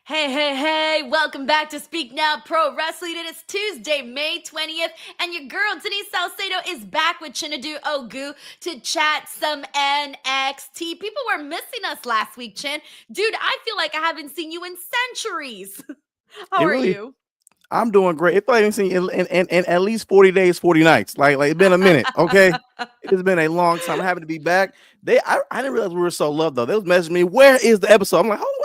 Hey, welcome back to Speak Now Pro Wrestling. It is Tuesday, May 20th, and your girl, Denise Salcedo, is back with Chinedu Ogu to chat some NXT. People were missing us last week, Chin. Dude, I feel like I haven't seen you in centuries. How It are really, you? I'm doing great. It felt like I've seen in at least 40 days, 40 nights. Like it's been a minute. Okay, it's been a long time. I'm happy to be back. I didn't realize we were so loved though. They was messaging me, "Where is the episode?" I'm like, "Oh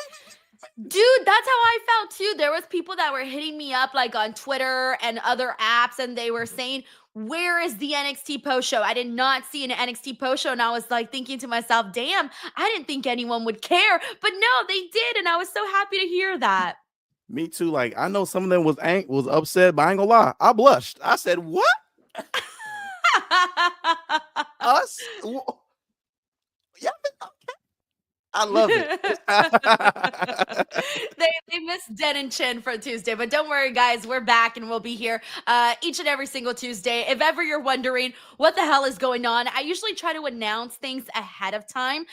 Dude, that's how I felt too. There was people that were hitting me up like on Twitter and other apps, and they were saying, "Where is the NXT post show?" I did not see an NXT post show, and I was like thinking to myself, "Damn, I didn't think anyone would care." But no, they did, and I was so happy to hear that. me too." Like I know some of them was upset, but I ain't gonna lie, I blushed. I said, "What us? Yeah, I love it." They missed Den and Chin for Tuesday, but don't worry, guys, we're back and we'll be here each and every single Tuesday. If ever you're wondering what the hell is going on, I usually try to announce things ahead of time.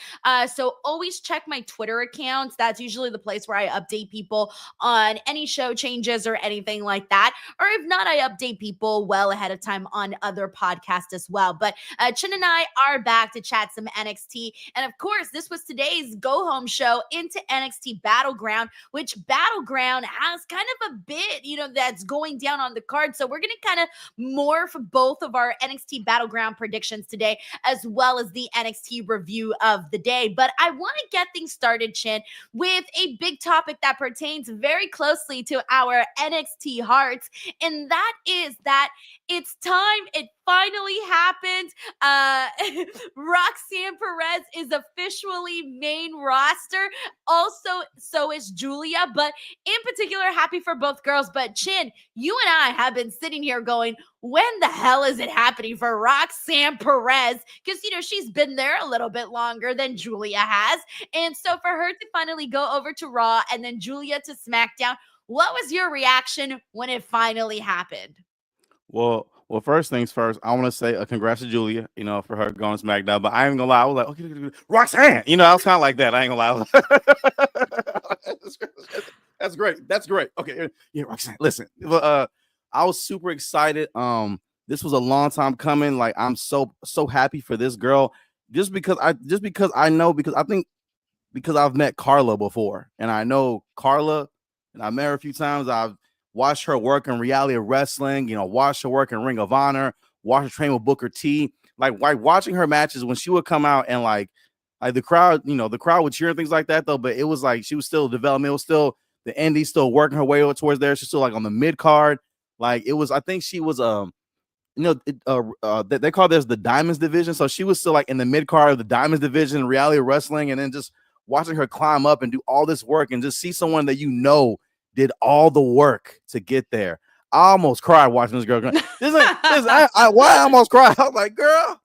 So always check my Twitter accounts. That's usually the place where I update people on any show changes or anything like that. Or if not, I update people well ahead of time on other podcasts as well. But Chin and I are back to chat some NXT. And of course, this was today's go home show into NXT Battleground, which Battleground has kind of a bit, that's going down on the card. So we're going to kind of morph both of our NXT Battleground predictions today, as well as the NXT review of the day. But I want to get things started, Chin, with a big topic that pertains very closely to our NXT hearts. And that is that it's time. It finally happened. Uh, Roxanne Perez is officially main roster. Also, so is Julia. But in particular, happy for both girls. But Chin, you and I have been sitting here going, when the hell is it happening for Roxanne Perez? Because, she's been there a little bit longer than Julia has. And so for her to finally go over to Raw and then Julia to SmackDown, what was your reaction when it finally happened? Well, first things first, I want to say a congrats to Julia, for her going to SmackDown. But I ain't gonna lie, I was like, okay, Roxanne, I was kind of like that. I ain't gonna lie. That's great. That's great. Okay, yeah, Roxanne. Listen, I was super excited. This was a long time coming. Like, I'm so happy for this girl, just because I think because I've met Carla before, and I know Carla, and I met her a few times. I've watched her work in reality wrestling, watched her work in Ring of Honor, watched her train with Booker T. Like watching her matches when she would come out and like the crowd would cheer and things like that though. But it was like she was still developing. It was still the indie, still working her way towards there. She's still like on the mid card. Like it was, I think she was they call this the Diamonds division. So she was still like in the mid card of the Diamonds division in reality wrestling, and then just watching her climb up and do all this work and just see someone that did all the work to get there. I almost cried watching this girl. Why I almost cried? I was like, girl,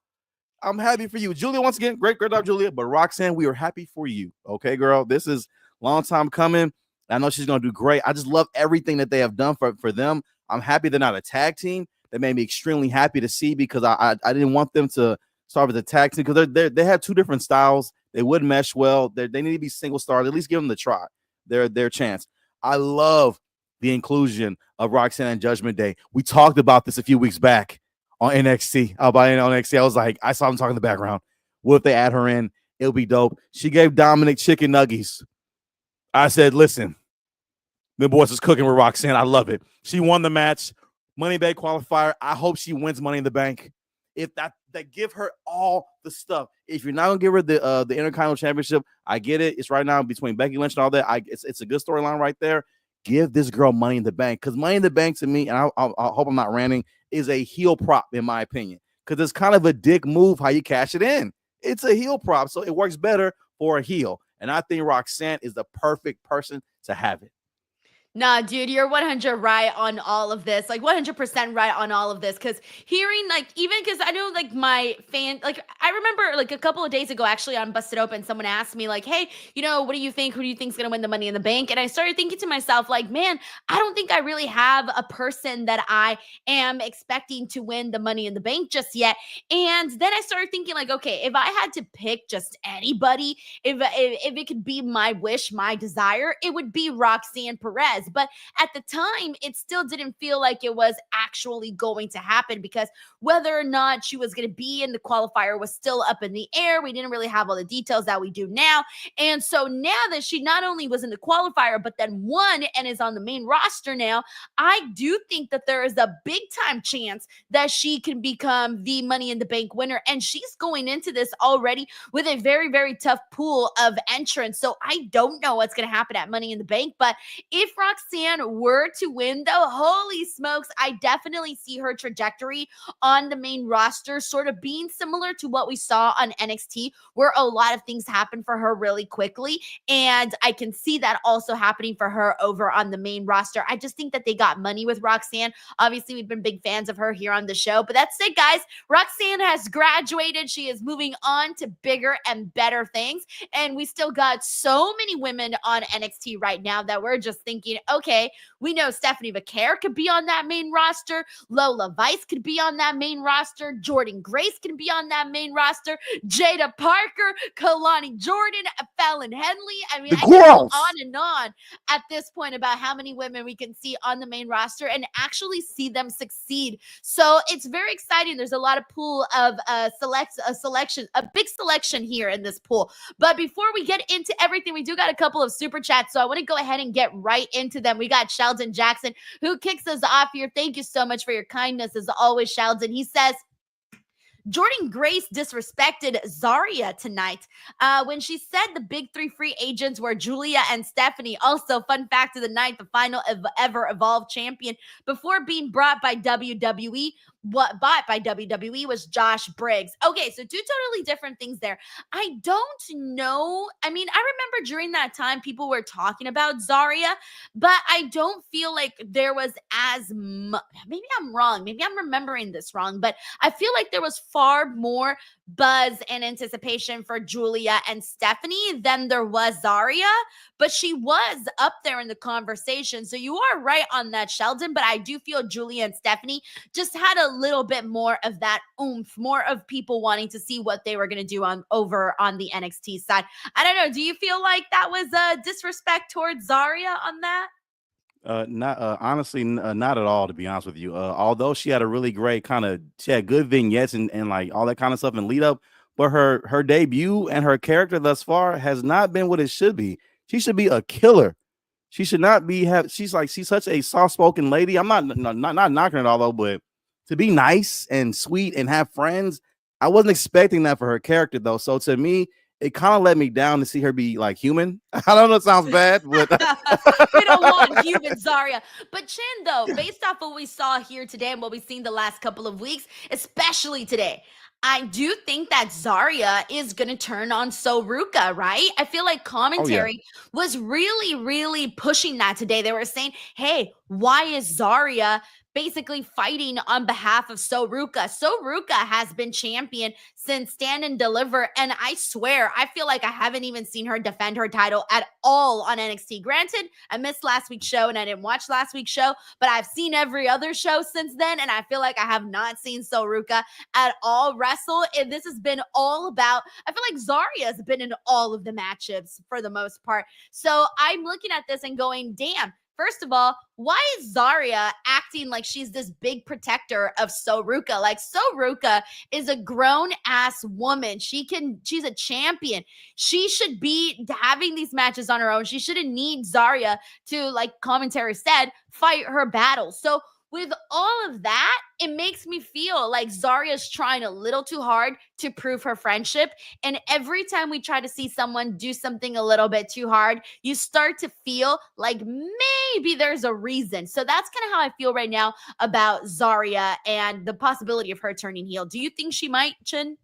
I'm happy for you. Julia, once again, great job, Julia. But Roxanne, we are happy for you. Okay, girl, this is a long time coming. I know she's going to do great. I just love everything that they have done for them. I'm happy they're not a tag team. That made me extremely happy to see, because I didn't want them to start with a tag team, because they have two different styles. They wouldn't mesh well. They need to be single stars. At least give them the try, their chance. I love the inclusion of Roxanne and Judgment Day. We talked about this a few weeks back on NXT. On NXT, I was like, I saw them talking in the background. What if they add her in? It'll be dope. She gave Dominic chicken nuggies. I said, listen, the boys is cooking with Roxanne. I love it. She won the match. Money Bank qualifier. I hope she wins Money in the Bank. If that give her all the stuff. If you're not gonna give her the Intercontinental Championship, I get it. It's right now between Becky Lynch and all that. It's a good storyline right there. Give this girl Money in the Bank, because Money in the Bank to me, and I hope I'm not ranting, is a heel prop in my opinion, because it's kind of a dick move how you cash it in. It's a heel prop, so it works better for a heel, and I think Roxanne is the perfect person to have it. Nah, dude, you're 100 right on all of this. Like 100% right on all of this. Cause hearing like, even cause I know like my fan, like I remember like a couple of days ago, actually on Busted Open, someone asked me like, hey, what do you think? Who do you think's going to win the Money in the Bank? And I started thinking to myself like, man, I don't think I really have a person that I am expecting to win the Money in the Bank just yet. And then I started thinking like, okay, if I had to pick just anybody, if it could be my wish, my desire, it would be Roxanne Perez. But at the time, it still didn't feel like it was actually going to happen because whether or not she was going to be in the qualifier was still up in the air. We didn't really have all the details that we do now. And so now that she not only was in the qualifier, but then won and is on the main roster now, I do think that there is a big time chance that she can become the Money in the Bank winner. And she's going into this already with a very, very tough pool of entrants. So I don't know what's going to happen at Money in the Bank. But if Roxanne were to win, though, holy smokes, I definitely see her trajectory on the main roster sort of being similar to what we saw on NXT, where a lot of things happen for her really quickly. And I can see that also happening for her over on the main roster. I just think that they got money with Roxanne. Obviously, we've been big fans of her here on the show, but that's it, guys. Roxanne has graduated. She is moving on to bigger and better things. And we still got so many women on NXT right now that we're just thinking, okay, we know Stephanie Vaquer could be on that main roster. Lola Vice could be on that main roster. Jordan Grace can be on that main roster. Jada Parker, Kelani Jordan, Fallon Henley. I mean, The I can go girls. on and on at this point about how many women we can see on the main roster and actually see them succeed. So it's very exciting. There's a lot of pool of a big selection here in this pool. But before we get into everything, we do got a couple of super chats. So I want to go ahead and get right into them. We got Sheldon Jackson who kicks us off here. Thank you so much for your kindness as always, Sheldon. He says, Jordan Grace disrespected Zaria tonight when she said the big three free agents were Julia and Stephanie. Also, fun fact of the night, the final ever Evolve champion before being brought by WWE. What bought by WWE was Josh Briggs. Okay, so two totally different things there. I don't know. I mean, I remember during that time people were talking about Zaria, but I don't feel like there was as much. Maybe I'm wrong. Maybe I'm remembering this wrong, but I feel like there was far more buzz and anticipation for Julia and Stephanie than there was Zaria, but she was up there in the conversation. So you are right on that, Sheldon, but I do feel Julia and Stephanie just had a little bit more of that oomph, more of people wanting to see what they were going to do on over on the NXT side. I don't know. Do you feel like that was a disrespect towards Zaria on that? Not honestly, not at all. To be honest with you, although she had a really great she had good vignettes and like all that kind of stuff and lead up, but her debut and her character thus far has not been what it should be. She should be a killer. She should not be she's such a soft spoken lady. I'm not knocking it all though, but to be nice and sweet and have friends, I wasn't expecting that for her character though. So to me, it kind of let me down to see her be like human. I don't know, it sounds bad, but We don't want human Zarya. But Chin, though, based off what we saw here today and what we've seen the last couple of weeks, especially today, I do think that Zarya is going to turn on Soruka, right? I feel like oh yeah. commentary was really, really pushing that today. They were saying, hey, why is Zarya basically fighting on behalf of Soruka? Soruka has been champion since Stand and Deliver, and I swear, I feel like I haven't even seen her defend her title at all on NXT. Granted, I missed last week's show and I didn't watch last week's show, but I've seen every other show since then, and I feel like I have not seen Soruka at all wrestle. And this has been all about, I feel like Zarya has been in all of the matchups for the most part. So I'm looking at this and going, damn. First of all, why is Zarya acting like she's this big protector of Soruka? Like Soruka is a grown ass woman. She's a champion. She should be having these matches on her own. She shouldn't need Zarya to, like commentary said, fight her battles. So with all of that, it makes me feel like Zarya's trying a little too hard to prove her friendship. And every time we try to see someone do something a little bit too hard, you start to feel like maybe there's a reason. So that's kind of how I feel right now about Zarya and the possibility of her turning heel. Do you think she might, Chin?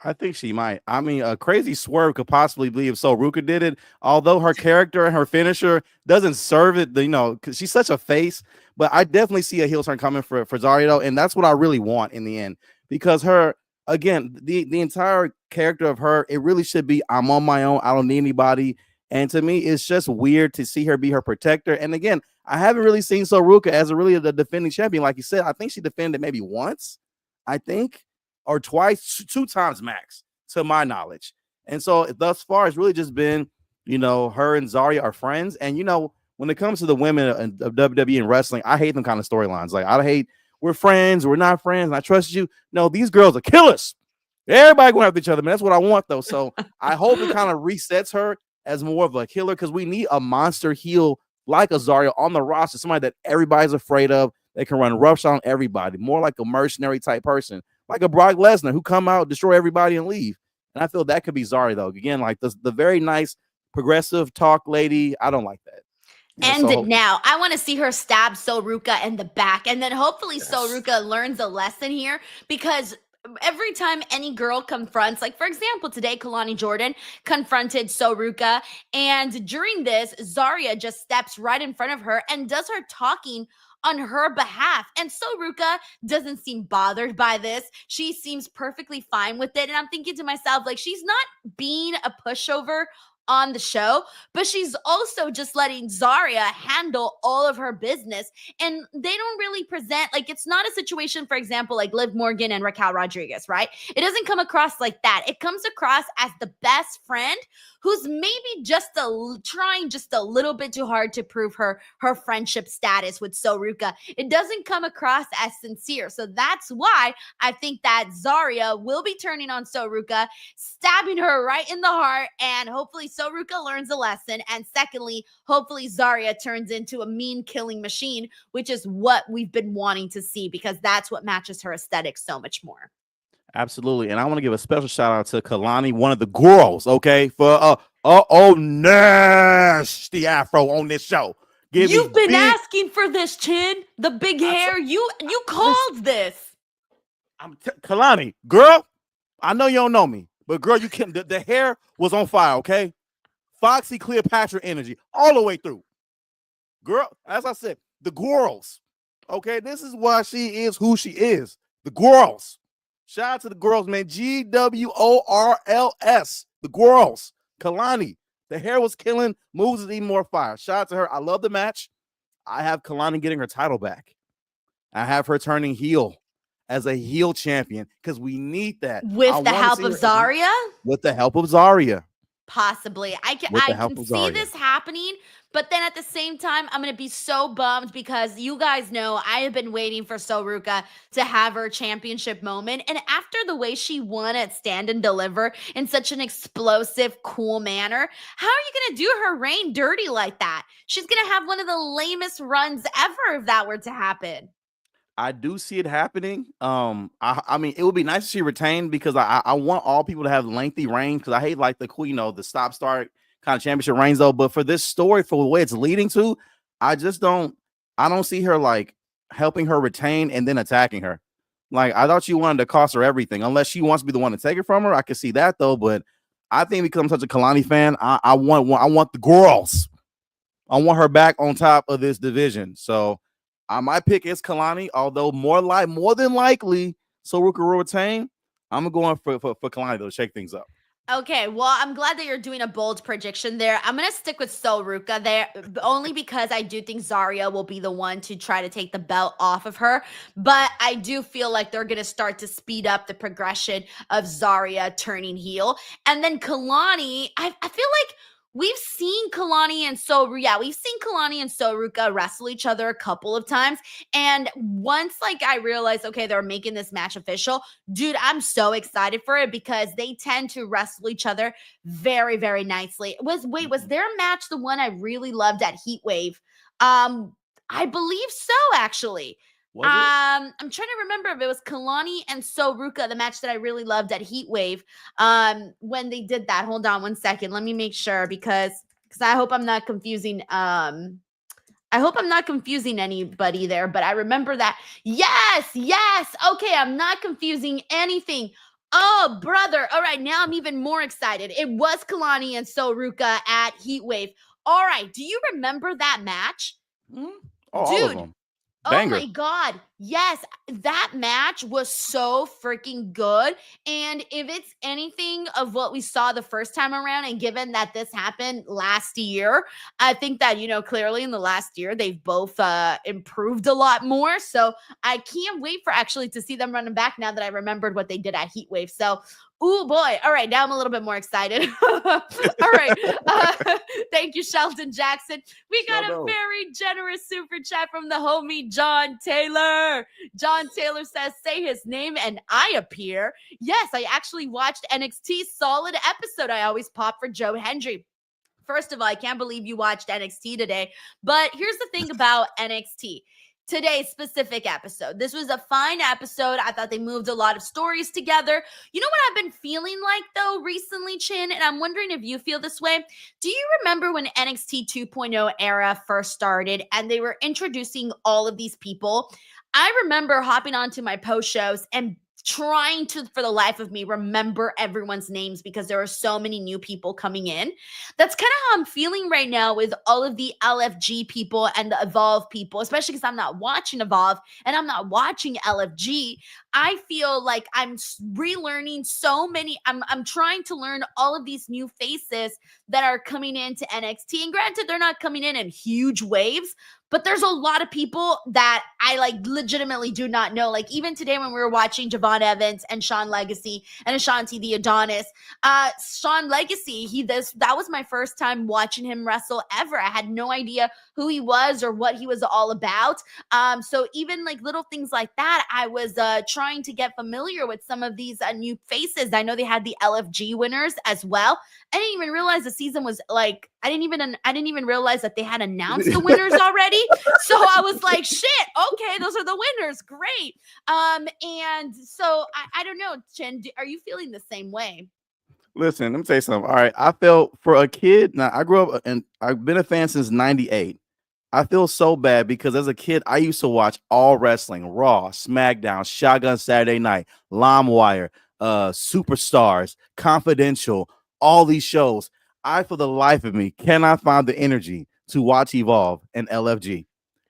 I think she might. I mean, a crazy swerve could possibly be if So Ruka did it. Although her character and her finisher doesn't serve it, because she's such a face. But I definitely see a heel turn coming for Zaria, though, and that's what I really want in the end. Because her, again, the entire character of her, it really should be I'm on my own. I don't need anybody. And to me, it's just weird to see her be her protector. And again, I haven't really seen So Ruka as the defending champion. Like you said, I think she defended maybe once. I think or twice, two times max, to my knowledge. And so thus far, it's really just been, her and Zaria are friends. And when it comes to the women of WWE and wrestling, I hate them kind of storylines. Like I hate we're friends, we're not friends, and I trust you. No, these girls are killers. Everybody going after each other, man. That's what I want, though. So I hope it kind of resets her as more of a killer because we need a monster heel like a Zaria on the roster, somebody that everybody's afraid of. They can run roughshod on everybody, more like a mercenary type person, like a Brock Lesnar who come out, destroy everybody, and leave. And I feel that could be Zaria, though. Again, like the very nice progressive talk lady. I don't like that. End it now. I want to see her stab So Ruka in the back. And then hopefully So Ruka learns a lesson here because every time any girl confronts, like for example, today Kelani Jordan confronted So Ruka, and during this, Zaria just steps right in front of her and does her talking on her behalf. And So Ruka doesn't seem bothered by this. She seems perfectly fine with it. And I'm thinking to myself, like, she's not being a pushover on the show, but she's also just letting Zaria handle all of her business. And they don't really present, like, it's not a situation, for example, like Liv Morgan and Raquel Rodriguez, right? It doesn't come across like that. It comes across as the best friend who's maybe just trying just a little bit too hard to prove her friendship status with So Ruka. It doesn't come across as sincere. So that's why I think that Zaria will be turning on So Ruka, stabbing her right in the heart, and hopefully So Ruka learns a lesson. And secondly, hopefully Zaria turns into a mean killing machine, which is what we've been wanting to see because that's what matches her aesthetic so much more. Absolutely. And I want to give a special shout out to Kelani, one of the girls, okay, for nasty afro on this show. You've been asking for this, Chin. The big hair. You called this. Kelani, girl, I know you don't know me, but girl, you can't. The hair was on fire, okay? Foxy Cleopatra energy all the way through. Girl, as I said, the girls, okay? This is why she is who she is. The girls. Shout out to the girls, man. GWORLS. The girls. Kelani. The hair was killing. Moves is even more fire. Shout out to her. I love the match. I have Kelani getting her title back. I have her turning heel as a heel champion because we need that. With the help of Zaria? With the help of Zaria. Possibly. I can see this happening, but then at the same time, I'm going to be so bummed because you guys know I have been waiting for So Ruka to have her championship moment. And after the way she won at Stand and Deliver in such an explosive, cool manner, how are you going to do her reign dirty like that? She's going to have one of the lamest runs ever if that were to happen. I do see it happening. I mean, it would be nice if she retained because I want all people to have lengthy reigns because I hate like the the stop start kind of championship reigns though. But for this story, for the way it's leading to, I don't see her like helping her retain and then attacking her. Like I thought she wanted to cost her everything, unless she wants to be the one to take it from her. I could see that though, but I think because I'm such a Kelani fan, I want the girls. I want her back on top of this division. So. My pick is Kelani, although more than likely, So Ruka will retain. I'm going for Kelani though to shake things up. Okay, well, I'm glad that you're doing a bold prediction there. I'm going to stick with So Ruka there only because I do think Zaria will be the one to try to take the belt off of her. But I do feel like they're going to start to speed up the progression of Zaria turning heel. And then Kelani, I feel like we've seen Kelani and So Ruka wrestle each other a couple of times. And once like I realized, okay, they're making this match official, dude, I'm so excited for it because they tend to wrestle each other very, very nicely. Was their match the one I really loved at Heat Wave? I believe so, actually. I'm trying to remember if it was Kelani and So Ruka, the match that I really loved at Heat Wave. When they did that. Hold on one second. Let me make sure because I hope I'm not confusing. I hope I'm not confusing anybody there, but I remember that. Yes. Okay, I'm not confusing anything. Oh, brother. All right, now I'm even more excited. It was Kelani and Soruka at Heatwave. All right, do you remember that match? Mhm. Oh, all of Dude, them. oh Banger. my God. Yes, that match was so freaking good. And if it's anything of what we saw the first time around, and given that this happened last year, I think that, clearly in the last year, they've both improved a lot more. So I can't wait for actually to see them running back now that I remembered what they did at Heatwave. So, oh boy. All right, now I'm a little bit more excited. All right. Thank you, Sheldon Jackson. We got a Shout very generous super chat from the homie John Taylor. John Taylor says, say his name and I appear. Yes, I actually watched NXT solid episode. I always pop for Joe Hendry. First of all, I can't believe you watched NXT today. But here's the thing about NXT. Today's specific episode. This was a fine episode. I thought they moved a lot of stories together. You know what I've been feeling like though recently, Chin? And I'm wondering if you feel this way. Do you remember when NXT 2.0 era first started and they were introducing all of these people? I remember hopping onto my post shows and trying to, for the life of me, remember everyone's names because there are so many new people coming in. That's kind of how I'm feeling right now with all of the LFG people and the Evolve people, especially because I'm not watching Evolve and I'm not watching LFG. I feel like I'm relearning so many. I'm trying to learn all of these new faces that are coming into NXT. And granted, they're not coming in huge waves, but there's a lot of people that I legitimately do not know. Like even today when we were watching Javon Evans and Sean Legacy and Ashanti the Adonis, Sean Legacy, that was my first time watching him wrestle ever. I had no idea who he was or what he was all about. So even little things like that, I was trying to get familiar with some of these new faces. I know they had the LFG winners as well. I didn't even realize the season was I didn't even realize that they had announced the winners already. So I was like, shit, okay, those are the winners. Great. And so I don't know, Chen, are you feeling the same way? Listen, let me tell you something. All right. I felt for a kid. Now I grew up and I've been a fan since 98. I feel so bad because as a kid, I used to watch all wrestling, Raw, SmackDown, Shotgun Saturday Night, LimeWire, Superstars, Confidential, all these shows. I, for the life of me, cannot find the energy to watch Evolve and LFG.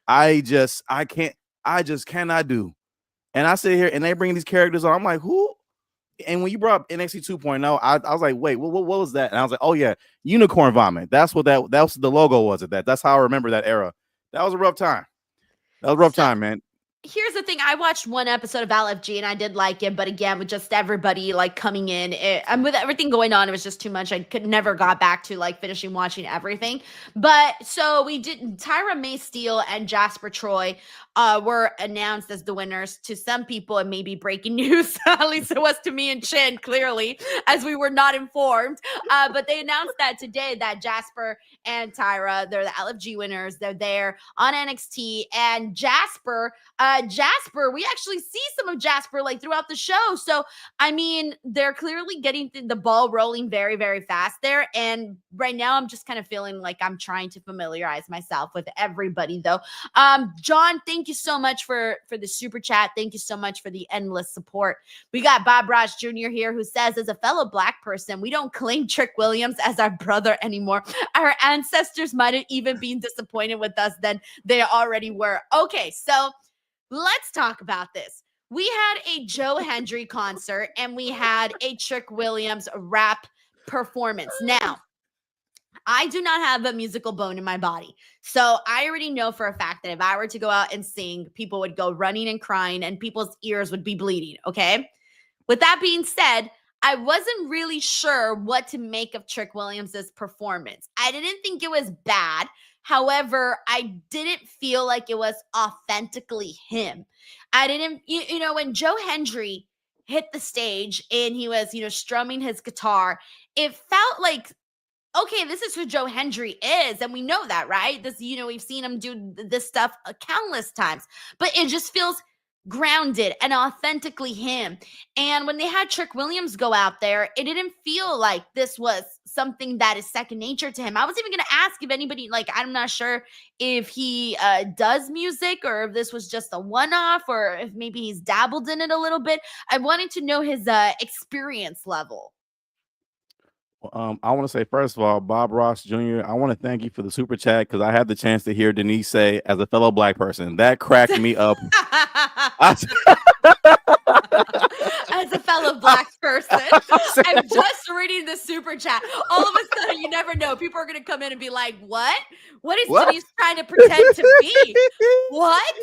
I just cannot do. And I sit here and they bring these characters on. I'm like, who? And when you brought up NXT 2.0, I was like, wait, what was that? And I was like, oh yeah, unicorn vomit. That's what that was. The logo was at that. That's how I remember that era. That was a rough time. That was a rough time, man. Here's the thing. I watched one episode of LFG and I did like it, but again, with just everybody coming in and with everything going on, it was just too much. I could never got back to finishing watching everything. But so we did. Tyra May Steele and Jasper Troy were announced as the winners. To some people, it may be breaking news. At least it was to me and Chin, clearly, as we were not informed. But they announced that today that Jasper and Tyra, they're the LFG winners. They're there on NXT, and Jasper, we actually see some of Jasper throughout the show. So I mean, they're clearly getting the ball rolling very, very fast there. And right now, I'm just kind of feeling like I'm trying to familiarize myself with everybody, though. John, thank you so much for the super chat. Thank you so much for the endless support. We got Bob Raj Jr. here who says, as a fellow Black person, we don't claim Trick Williams as our brother anymore. Our ancestors might have even been disappointed with us than they already were. Okay, so let's talk about this. We had a Joe Hendry concert and we had a Trick Williams rap performance. Now, I do not have a musical bone in my body. So I already know for a fact that if I were to go out and sing, people would go running and crying and people's ears would be bleeding. Okay. With that being said, I wasn't really sure what to make of Trick Williams's performance. I didn't think it was bad. However, I didn't feel like it was authentically him. I didn't, when Joe Hendry hit the stage and he was, strumming his guitar, it felt like, okay, this is who Joe Hendry is. And we know that, right? This, we've seen him do this stuff countless times, but it just feels grounded and authentically him. And when they had Trick Williams go out there, it didn't feel like this was something that is second nature to him. I was even going to ask if anybody, like, I'm not sure if he does music or if this was just a one-off or if maybe he's dabbled in it a little bit. I wanted to know his experience level. I want to say, first of all, Bob Ross Jr., I want to thank you for the super chat because I had the chance to hear Denise say, as a fellow black person, that cracked me up. As a fellow black person, I'm just reading the super chat. All of a sudden, you never know. People are going to come in and be like, what? What is Denise trying to pretend to be? What?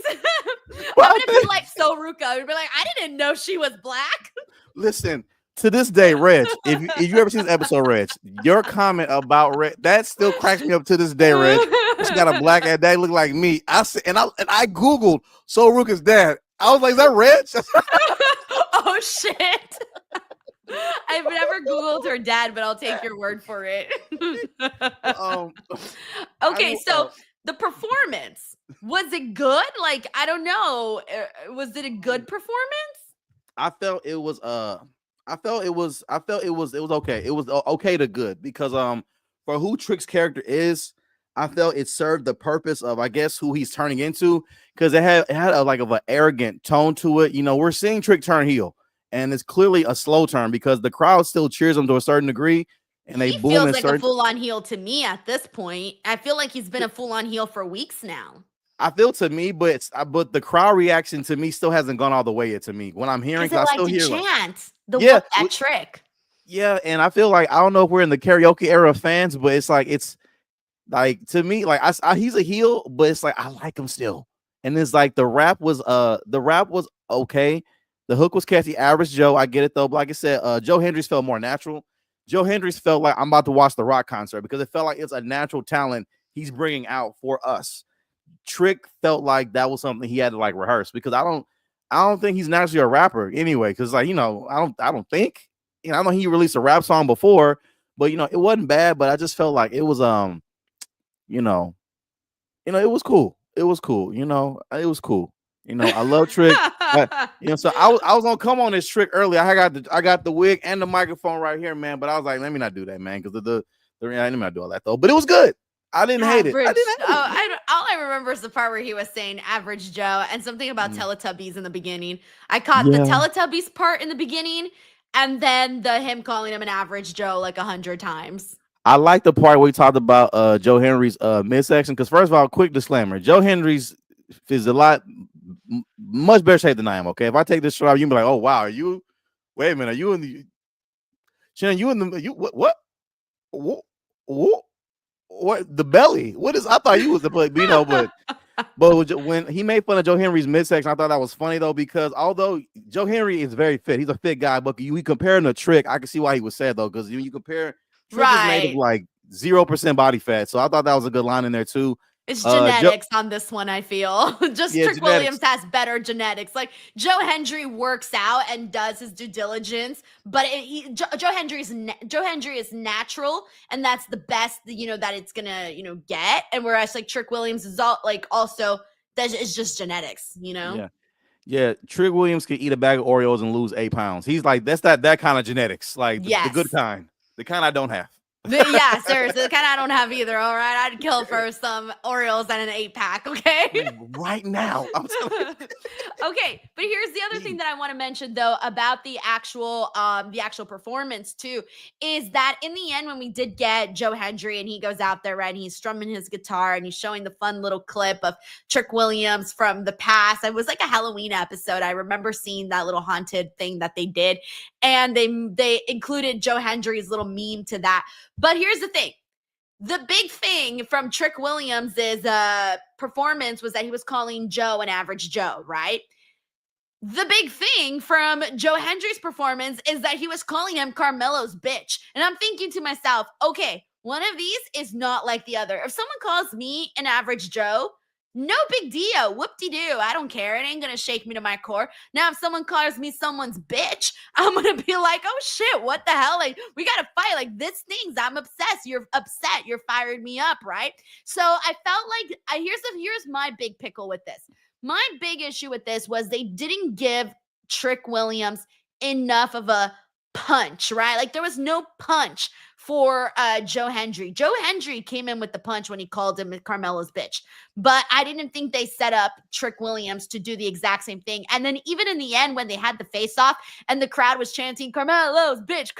I'm going to be like So Ruka. I'm going to be like, I didn't know she was black. Listen, to this day, Reg, if you ever seen this episode, Reg, your comment about Reg, that still cracks me up to this day, Reg. She got a black ass dad, look like me. I said, and I Googled So Ruka's dad. I was like, is that Reg? Oh shit. I've never Googled her dad, but I'll take your word for it. Okay, so the performance, was it good? Like, I don't know. Was it a good performance? I felt it was okay. It was okay to good because for who Trick's character is, I felt it served the purpose of, I guess, who he's turning into, because it had a like of an arrogant tone to it. You know, we're seeing Trick turn heel, and it's clearly a slow turn because the crowd still cheers him to a certain degree, and they boom. Feels like a full-on heel to me at this point. I feel like he's been a full-on heel for weeks now. I feel to me, but the crowd reaction to me still hasn't gone all the way yet to me. When I'm hearing, I still hear chant that Trick. Yeah, and I feel like, I don't know if we're in the karaoke era of fans, but it's like to me, like he's a heel, but it's like I like him still. And it's like the rap was okay. The hook was catchy. Average Joe, I get it though. But like I said, Joe Hendry's felt more natural. Joe Hendry's felt like I'm about to watch the Rock concert because it felt like it's a natural talent he's bringing out for us. Trick felt like that was something he had to like rehearse because I don't think he's naturally a rapper anyway. Because like, you know, I don't think, you know, I know he released a rap song before, but you know, it wasn't bad. But I just felt like it was you know, it was cool. It was cool. You know, it was cool. You know, I love Trick. You know, so I was gonna come on this Trick early. I got the wig and the microphone right here, man. But I was like, let me not do that, man, because let me not do all that though. But it was good. I didn't hate it. All I remember is the part where he was saying Average Joe and something about Teletubbies in the beginning. I caught the Teletubbies part in the beginning, and then him calling him an Average Joe like 100 times. I like the part where we talked about Joe Hendry's midsection, because first of all, quick disclaimer: Joe Hendry's is much better shape than I am. Okay, if I take this shot, you be like, "Oh wow, wait a minute, are you in the? Shannon, you in the? You what? What the belly? What is? I thought you was the play, you know, but when he made fun of Joe Henry's midsection, I thought that was funny though, because although Joe Henry is very fit, he's a fit guy, but you compare him to Trick, I can see why he was sad though, because you compare Trick is made of like 0% body fat, so I thought that was a good line in there too. It's genetics on this one, I feel. Just Trick genetics. Williams has better genetics. Like, Joe Hendry works out and does his due diligence, but Joe Hendry is natural, and that's the best, that it's gonna, get. And whereas like Trick Williams is also that is just genetics, Yeah, Trick Williams could eat a bag of Oreos and lose 8 pounds. He's like, that's that kind of genetics, like the good kind, the kind I don't have. Yeah, seriously, the kind I don't have either. All right, I'd kill for some Oreos and an 8-pack. Okay, right now. Okay, but here's the other thing that I want to mention though about the actual performance too, is that in the end when we did get Joe Hendry and he goes out there, right, and he's strumming his guitar and he's showing the fun little clip of Trick Williams from the past. It was like a Halloween episode. I remember seeing that little haunted thing that they did, and they included Joe Hendry's little meme to that. But here's the thing. The big thing from Trick Williams' performance was that he was calling Joe an average Joe, right? The big thing from Joe Hendry's performance is that he was calling him Carmelo's bitch. And I'm thinking to myself, okay, one of these is not like the other. If someone calls me an average Joe, no big deal. Whoop-de-doo. I don't care. It ain't going to shake me to my core. Now, if someone calls me someone's bitch, I'm going to be like, oh, shit, what the hell? Like, we got to fight. Like, this stings. I'm obsessed. You're upset. You're fired me up, right? So I felt like, here's my big pickle with this. My big issue with this was they didn't give Trick Williams enough of a punch, right? Like there was no punch for Joe Hendry. Joe Hendry came in with the punch when he called him Carmelo's bitch. But I didn't think they set up Trick Williams to do the exact same thing. And then even in the end, when they had the face off and the crowd was chanting Carmelo's bitch,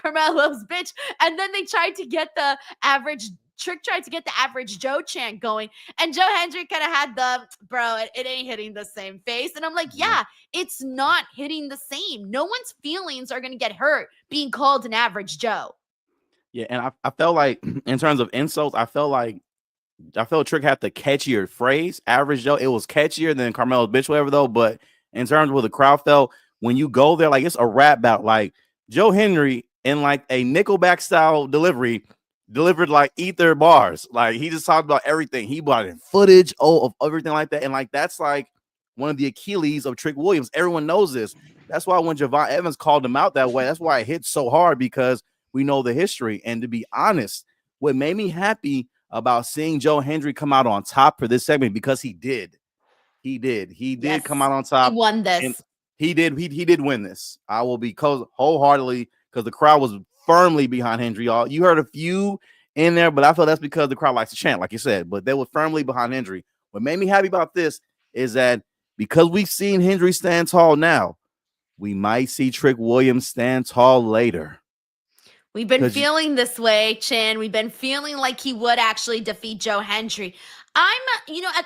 and then they tried to get the average Trick tried to get the average Joe chant going, and Joe Hendry kind of had the bro, it ain't hitting the same face. And I'm like, yeah, it's not hitting the same. No one's feelings are going to get hurt being called an average Joe. Yeah, and I felt like in terms of insults, I felt Trick had the catchier phrase, average Joe. It was catchier than Carmelo's bitch, whatever though. But in terms of what the crowd felt, when you go there, like it's a rap battle. Like Joe Hendry in like a Nickelback style delivery delivered like ether bars. Like he just talked about everything. He brought in footage of everything like that. And like that's like one of the Achilles of Trick Williams. Everyone knows this. That's why when Javon Evans called him out that way, that's why it hit so hard, because we know the history. And to be honest, what made me happy about seeing Joe Hendry come out on top for this segment, because he did Yes, come out on top. He won this. And he did win this. I will be wholeheartedly, because the crowd was firmly behind Hendry. You heard a few in there, but I feel that's because the crowd likes to chant, like you said. But they were firmly behind Hendry. What made me happy about this is that because we've seen Hendry stand tall now, we might see Trick Williams stand tall later. We've been feeling this way, Chin. We've been feeling like he would actually defeat Joe Hendry. I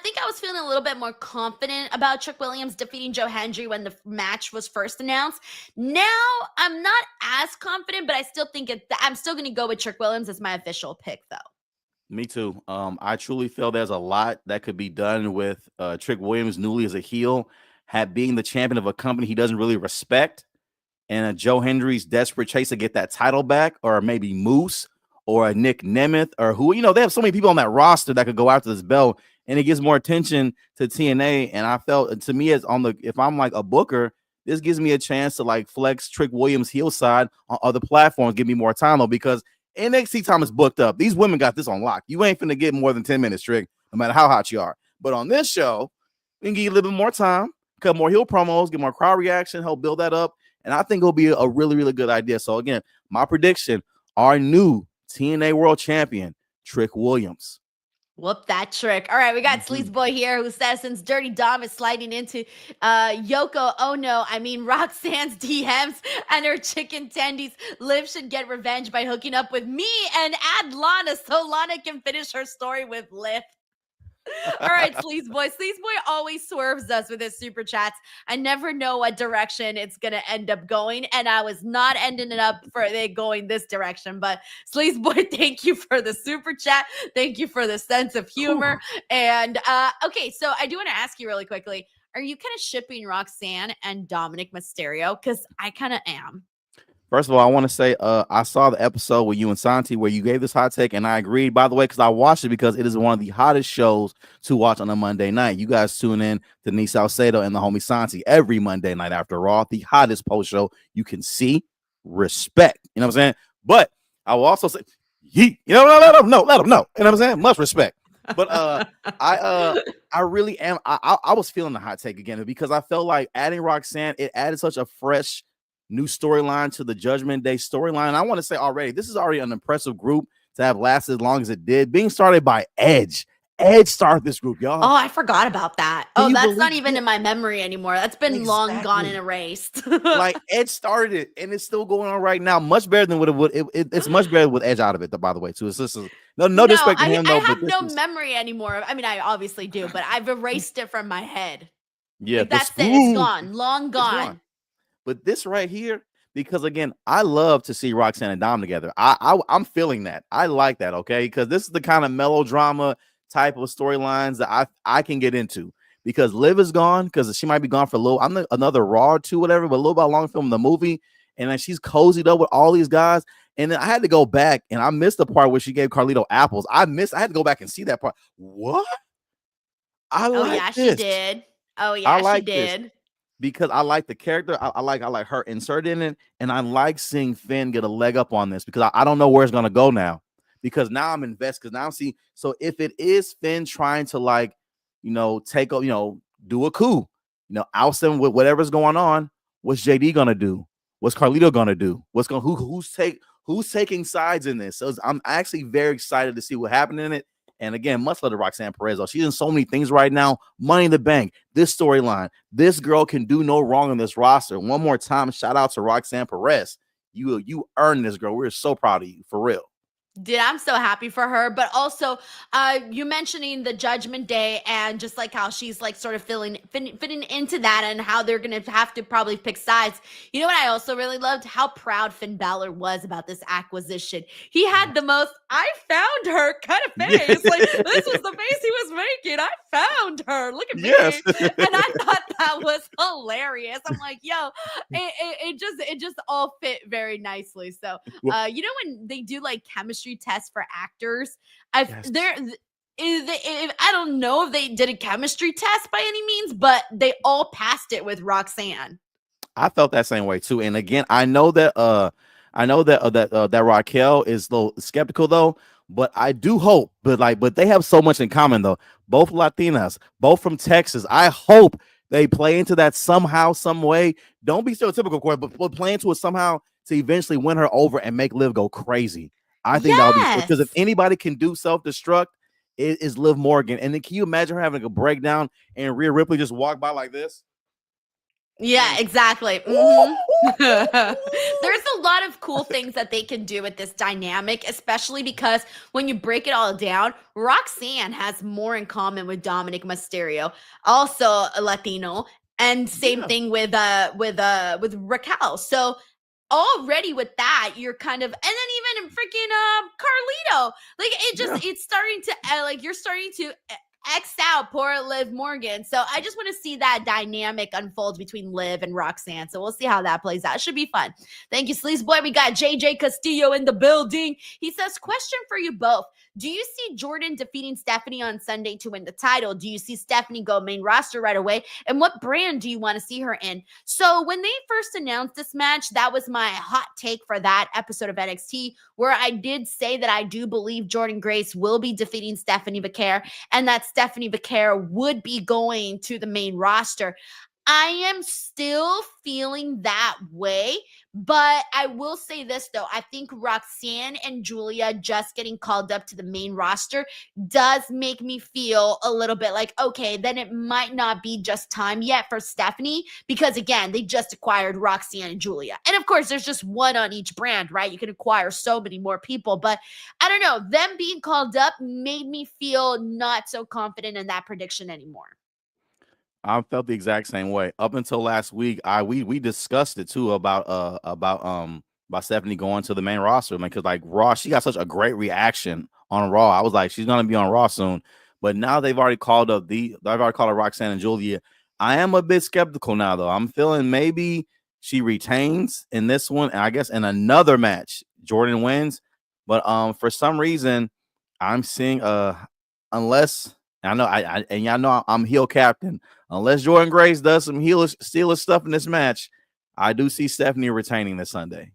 think I was feeling a little bit more confident about Trick Williams defeating Joe Hendry when the match was first announced. Now, I'm not as confident, but I still think I'm still going to go with Trick Williams as my official pick, though. Me too. I truly feel there's a lot that could be done with Trick Williams newly as a heel, being the champion of a company he doesn't really respect, and Joe Hendry's desperate chase to get that title back, or maybe Moose or a Nick Nemeth, or who, they have so many people on that roster that could go after this belt, and it gives more attention to TNA. And I felt, to me, if I'm like a booker, this gives me a chance to like flex Trick Williams' heel side on other platforms, give me more time though, because NXT time is booked up. These women got this on lock. You ain't finna get more than 10 minutes, Trick, no matter how hot you are. But on this show, we can give you a little bit more time, cut more heel promos, get more crowd reaction, help build that up. And I think it'll be a really, really good idea. So again, my prediction, our new TNA World Champion, Trick Williams. Whoop that trick. All right, we got Sleaze Boy here who says, since Dirty Dom is sliding into Roxanne's DMs and her chicken tendies, Liv should get revenge by hooking up with me and add Lana so Lana can finish her story with Liv. All right, Sleaze Boy. Sleaze Boy always swerves us with his super chats. I never know what direction it's going to end up going, and I was not ending it up for it going this direction. But Sleaze Boy, thank you for the super chat. Thank you for the sense of humor. And okay, so I do want to ask you really quickly, are you kind of shipping Roxanne and Dominic Mysterio? Because I kind of am. First of all, I want to say I saw the episode with you and Santi where you gave this hot take, and I agreed, by the way, because I watched it because it is one of the hottest shows to watch on a Monday night. You guys tune in to Denise Salcedo and the homie Santi every Monday night after Raw, the hottest post show you can see. Respect. You know what I'm saying? But I will also say, let them know. You know what I'm saying? Much respect. But I really am. I was feeling the hot take again because I felt like adding Roxanne, it added such a fresh new storyline to the Judgment Day storyline. I want to say already, this is already an impressive group to have lasted as long as it did. Being started by Edge. Edge started this group, y'all. Oh, I forgot about that. That's not even in my memory anymore. That's been long gone and erased. Like Edge started it, and it's still going on right now. Much better than what it would. It's much better with Edge out of it, by the way, too. It's just no disrespect to him, though. I have no memory anymore. I mean, I obviously do, but I've erased it from my head. Yeah, like, that's it. It's gone. Long gone. But this right here, because again, I love to see Roxanne and Dom together. I'm feeling that. I like that, okay? Because this is the kind of melodrama type of storylines that I can get into. Because Liv is gone, because she might be gone for a little. Another Raw or two, whatever, but a little bit long film the movie, and then she's cozied up with all these guys. And then I had to go back, and I missed the part where she gave Carlito apples. I had to go back and see that part. What? She did. Oh yeah, she did. This. Because I like the character, I like her inserted in it, and I like seeing Finn get a leg up on this because I don't know where it's gonna go now. Because now I'm invested. Because now I'm seeing. So if it is Finn trying to take do a coup. Oust them with whatever's going on. What's JD gonna do? What's Carlito gonna do? Who's taking sides in this? So I'm actually very excited to see what happened in it. And again, much love to Roxanne Perez. She's in so many things right now. Money in the Bank, this storyline. This girl can do no wrong on this roster. One more time, shout out to Roxanne Perez. You earned this, girl. We're so proud of you, for real. Dude, I'm so happy for her. But also, you mentioning the Judgment Day and just like how she's like sort of fitting into that and how they're going to have to probably pick sides. You know what I also really loved? How proud Finn Balor was about this acquisition. He had the most, I found her kind of face. Like, this was the face he was making. I found her. Look at me. Yes. And I thought that was hilarious. I'm like, yo, it just all fit very nicely. So, when they do like chemistry test for actors, I don't know if they did a chemistry test by any means, but they all passed it with Roxanne. I felt that same way too. And again, I know that Raquel is a little skeptical though, but I do hope. But they have so much in common though. Both Latinas, both from Texas. I hope they play into that somehow, some way. Don't be stereotypical, Corey, but play into it somehow to eventually win her over and make Liv go crazy. I think that would be, because if anybody can do self-destruct, it is Liv Morgan. And then can you imagine her having a breakdown and Rhea Ripley just walk by like this? Yeah, exactly. Mm-hmm. There's a lot of cool things that they can do with this dynamic, especially because when you break it all down, Roxanne has more in common with Dominic Mysterio, also a Latino, and same thing with Raquel. So already with that, you're kind of, and then even freaking Carlito, like it's starting to you're starting to X out poor Liv Morgan. So I just want to see that dynamic unfold between Liv and Roxanne. So we'll see how that plays out. It should be fun. Thank you, Sleaze Boy. We got JJ Castillo in the building. He says, question for you both. Do you see Jordan defeating Stephanie on Sunday to win the title? Do you see Stephanie go main roster right away? And what brand do you want to see her in? So when they first announced this match, that was my hot take for that episode of NXT, where I did say that I do believe Jordan Grace will be defeating Stephanie Vaquer and that Stephanie Vaquer would be going to the main roster. I am still feeling that way, but I will say this though. I think Roxanne and Julia just getting called up to the main roster does make me feel a little bit like, okay, then it might not be just time yet for Stephanie, because again, they just acquired Roxanne and Julia. And of course, there's just one on each brand, right? You can acquire so many more people, but I don't know. Them being called up made me feel not so confident in that prediction anymore. I felt the exact same way up until last week. We discussed it too about Stephanie going to the main roster, man. Because like Raw, she got such a great reaction on Raw. I was like, she's gonna be on Raw soon. But now they've already called up Roxanne and Julia. I am a bit skeptical now though. I'm feeling maybe she retains in this one, and I guess in another match Jordan wins. But for some reason, I'm seeing unless. I know and y'all know I'm heel captain. Unless Jordan Grace does some stealer stuff in this match, I do see Stephanie retaining this Sunday.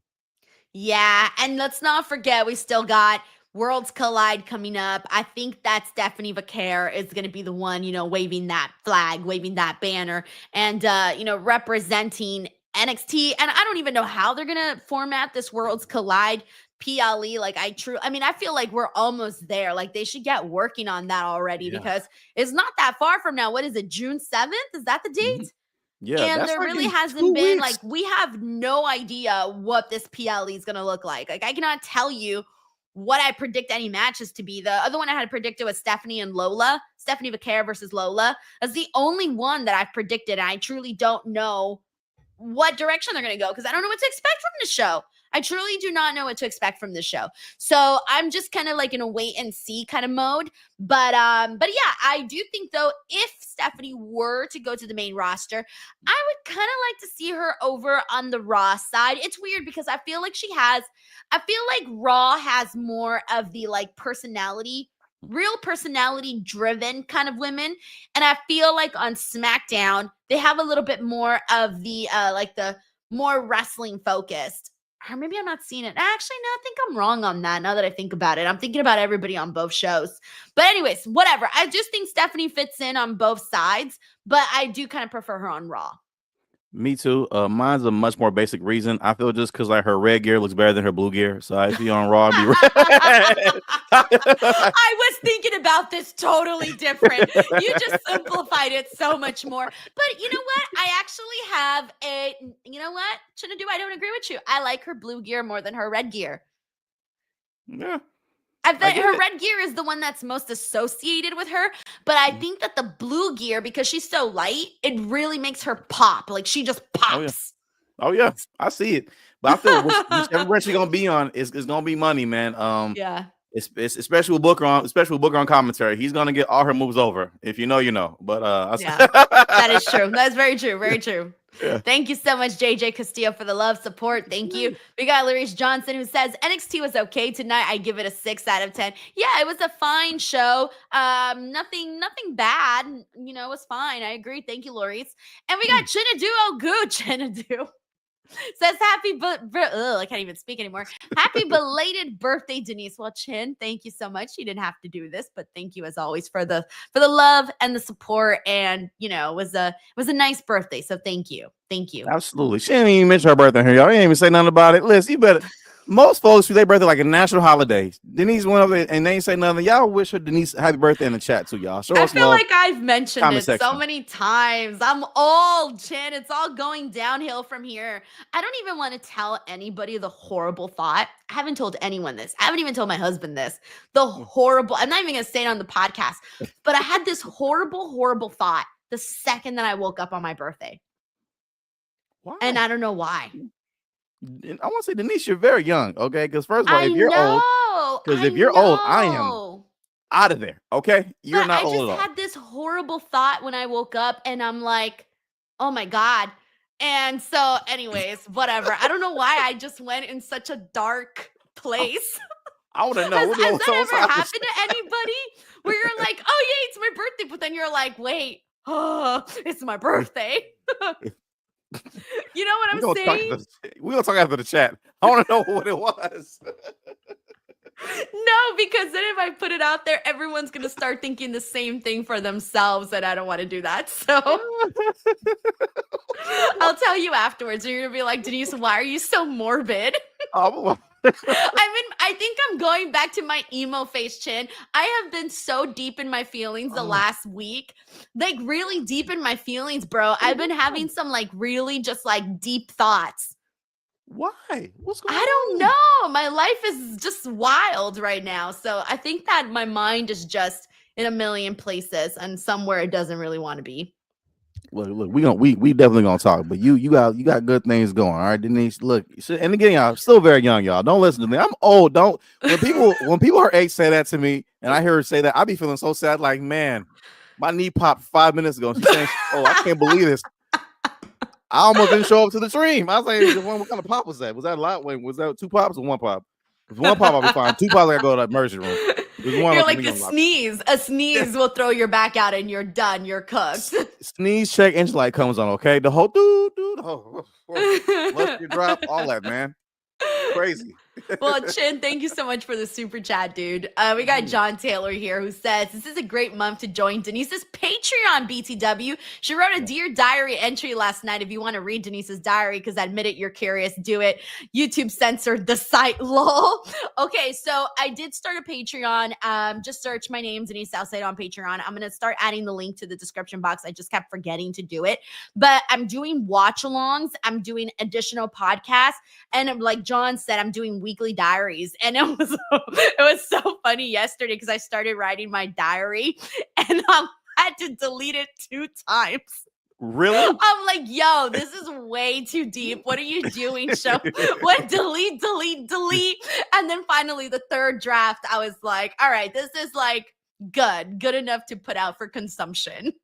Yeah, and let's not forget we still got Worlds Collide coming up. I think that Stephanie Vaquer is going to be the one, waving that flag, waving that banner, and representing NXT. And I don't even know how they're going to format this Worlds Collide PLE. I feel like we're almost there. Like they should get working on that already because it's not that far from now. What is it? June 7th? Is that the date? Mm-hmm. Yeah. And there really hasn't been we have no idea what this PLE is going to look like. Like I cannot tell you what I predict any matches to be. The other one I had predicted was Stephanie Vaquer versus Lola. That's the only one that I've predicted. And I truly don't know what direction they're going to go because I don't know what to expect from the show. I truly do not know what to expect from this show. So I'm just kind of like in a wait and see kind of mode. But yeah, I do think though, if Stephanie were to go to the main roster, I would kind of like to see her over on the Raw side. It's weird because I feel like Raw has more of the like real personality driven kind of women. And I feel like on SmackDown, they have a little bit more of the the more wrestling focused. Or maybe I'm not seeing it. Actually, no, I think I'm wrong on that now that I think about it. I'm thinking about everybody on both shows. But anyways, whatever. I just think Stephanie fits in on both sides, but I do kind of prefer her on Raw. Me too. Mine's a much more basic reason. I feel just because like her red gear looks better than her blue gear, so I see on Raw. I'd be red. I was thinking about this totally different. You just simplified it so much more. But you know what? I actually have you know what? Chinedu, I don't agree with you. I like her blue gear more than her red gear. Yeah. I think her red gear is the one that's most associated with her, but I think that the blue gear, because she's so light, it really makes her pop. Like she just pops. Oh yeah, I see it. But I feel whichever brand she's gonna be on is gonna be money, man. Yeah. It's especially with Booker on commentary. He's gonna get all her moves over. If you know, you know. But yeah, that is true. That's very true. Very true. Yeah. Thank you so much, JJ Castillo, for the love, support. Thank you. We got Larice Johnson, who says NXT was okay tonight. I give it a 6 out of 10. Yeah, it was a fine show. Nothing bad. You know, it was fine. I agree. Thank you, Larice. And we got Chinedu Ogu. Chinedu says I can't even speak anymore. Happy belated birthday, Denise. Well, Chin, thank you so much. You didn't have to do this, but thank you as always for the love and the support. And you know, it was a nice birthday. So thank you. Absolutely. She didn't even mention her birthday here, y'all. Didn't even say nothing about it. Listen, you better. Most folks do their birthday like a national holiday. Denise went over there and they ain't say nothing. Y'all wish her Denise happy birthday in the chat too, y'all. I feel like I've mentioned it so many times. I'm old, Chin. It's all going downhill from here. I don't even want to tell anybody the horrible thought. I haven't told anyone this. I haven't even told my husband this. The horrible, I'm not even going to say it on the podcast, but I had this horrible thought the second that I woke up on my birthday. Why? And I don't know why. I want to say, Denise, you're very young, okay? Because first of all, if you're old, I am out of there, okay? You're not old at all. I just had this horrible thought when I woke up, and I'm like, oh my God. And so, anyways, whatever. I don't know why I just went in such a dark place. I want to know. Has that ever happened to anybody? Where you're like, oh yeah, it's my birthday, but then you're like, wait, it's my birthday. You know what I'm saying? We're going to talk after the chat. I want to know what it was. No, because then if I put it out there, everyone's going to start thinking the same thing for themselves, and I don't want to do that. So I'll tell you afterwards. You're going to be like, Denise, why are you so morbid? I think I'm going back to my emo face, Chin. I have been so deep in my feelings the last week, like really deep in my feelings, bro. I've been having some like really just like deep thoughts. Why? What's going on? I don't know. My life is just wild right now. So I think that my mind is just in a million places and somewhere it doesn't really want to be. Look, we definitely gonna talk, but you got good things going, all right, Denise. Look, and again, y'all still very young, y'all. Don't listen to me. I'm old. Don't when people her age say that to me, and I hear her say that, I be feeling so sad. Like, man, my knee popped 5 minutes ago. She's saying, "Oh, I can't believe this." I almost didn't show up to the stream. I was like, "What kind of pop was that? Was that a lot? Wait, was that 2 pops or 1 pop? If 1 pop, I'll be fine. 2 pops, I gotta go to that emergency room." You're like a sneeze will throw your back out and you're done. You're cooked. Sneeze, check, inch light comes on. Okay, the whole let you drop all that, man. Crazy. Well, Chin, thank you so much for the super chat, dude. We got John Taylor here who says, this is a great month to join Denise's Patreon, BTW. She wrote a Dear Diary entry last night. If you want to read Denise's diary, because admit it, you're curious, do it. YouTube censored the site, lol. Okay, so I did start a Patreon. Just search my name, Denise Salcedo, on Patreon. I'm going to start adding the link to the description box. I just kept forgetting to do it. But I'm doing watch-alongs. I'm doing additional podcasts. And like John said, I'm doing weekly diaries, and it was so funny yesterday because I started writing my diary and I had to delete it 2 times. Really? I'm like, yo, this is way too deep. What are you doing? What? Delete. And then finally the 3rd draft, I was like, all right, this is like good enough to put out for consumption.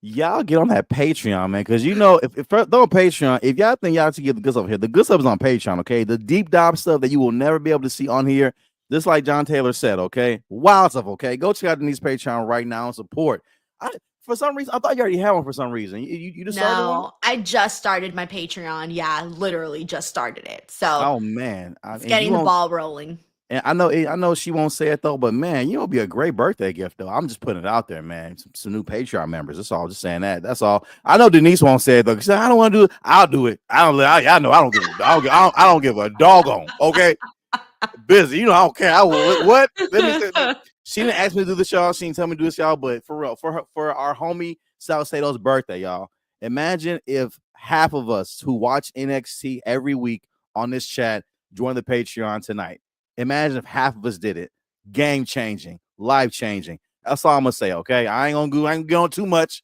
Y'all get on that Patreon, man, because you know, if they're on Patreon, if y'all think y'all should get the good stuff here, the good stuff is on Patreon, okay? The deep dive stuff that you will never be able to see on here, just like John Taylor said, okay? Wild stuff, okay? Go check out Denise's Patreon right now and support. for some reason, I thought you already had one for some reason. You just started one? No, I just started my Patreon. Yeah, literally just started it. So Oh man, it's and you getting the won't. ball rolling. And I know she won't say it though, but man, you will be a great birthday gift though. I'm just putting it out there, man. Some new Patreon members. That's all. Just saying that. That's all. I know Denise won't say it though. She said, I don't want to do it. I'll do it. I know. I don't give. I don't give a doggone. Okay, busy. You know, I don't care. I will. What? Let me say. She didn't ask me to do this, y'all. She didn't tell me to do this, y'all. But for real, for our homie Salcedo's birthday, y'all. Imagine if half of us who watch NXT every week on this chat join the Patreon tonight. Imagine if half of us did it. Game changing, life changing. That's all I'm gonna say. Okay, I ain't gonna get on too much,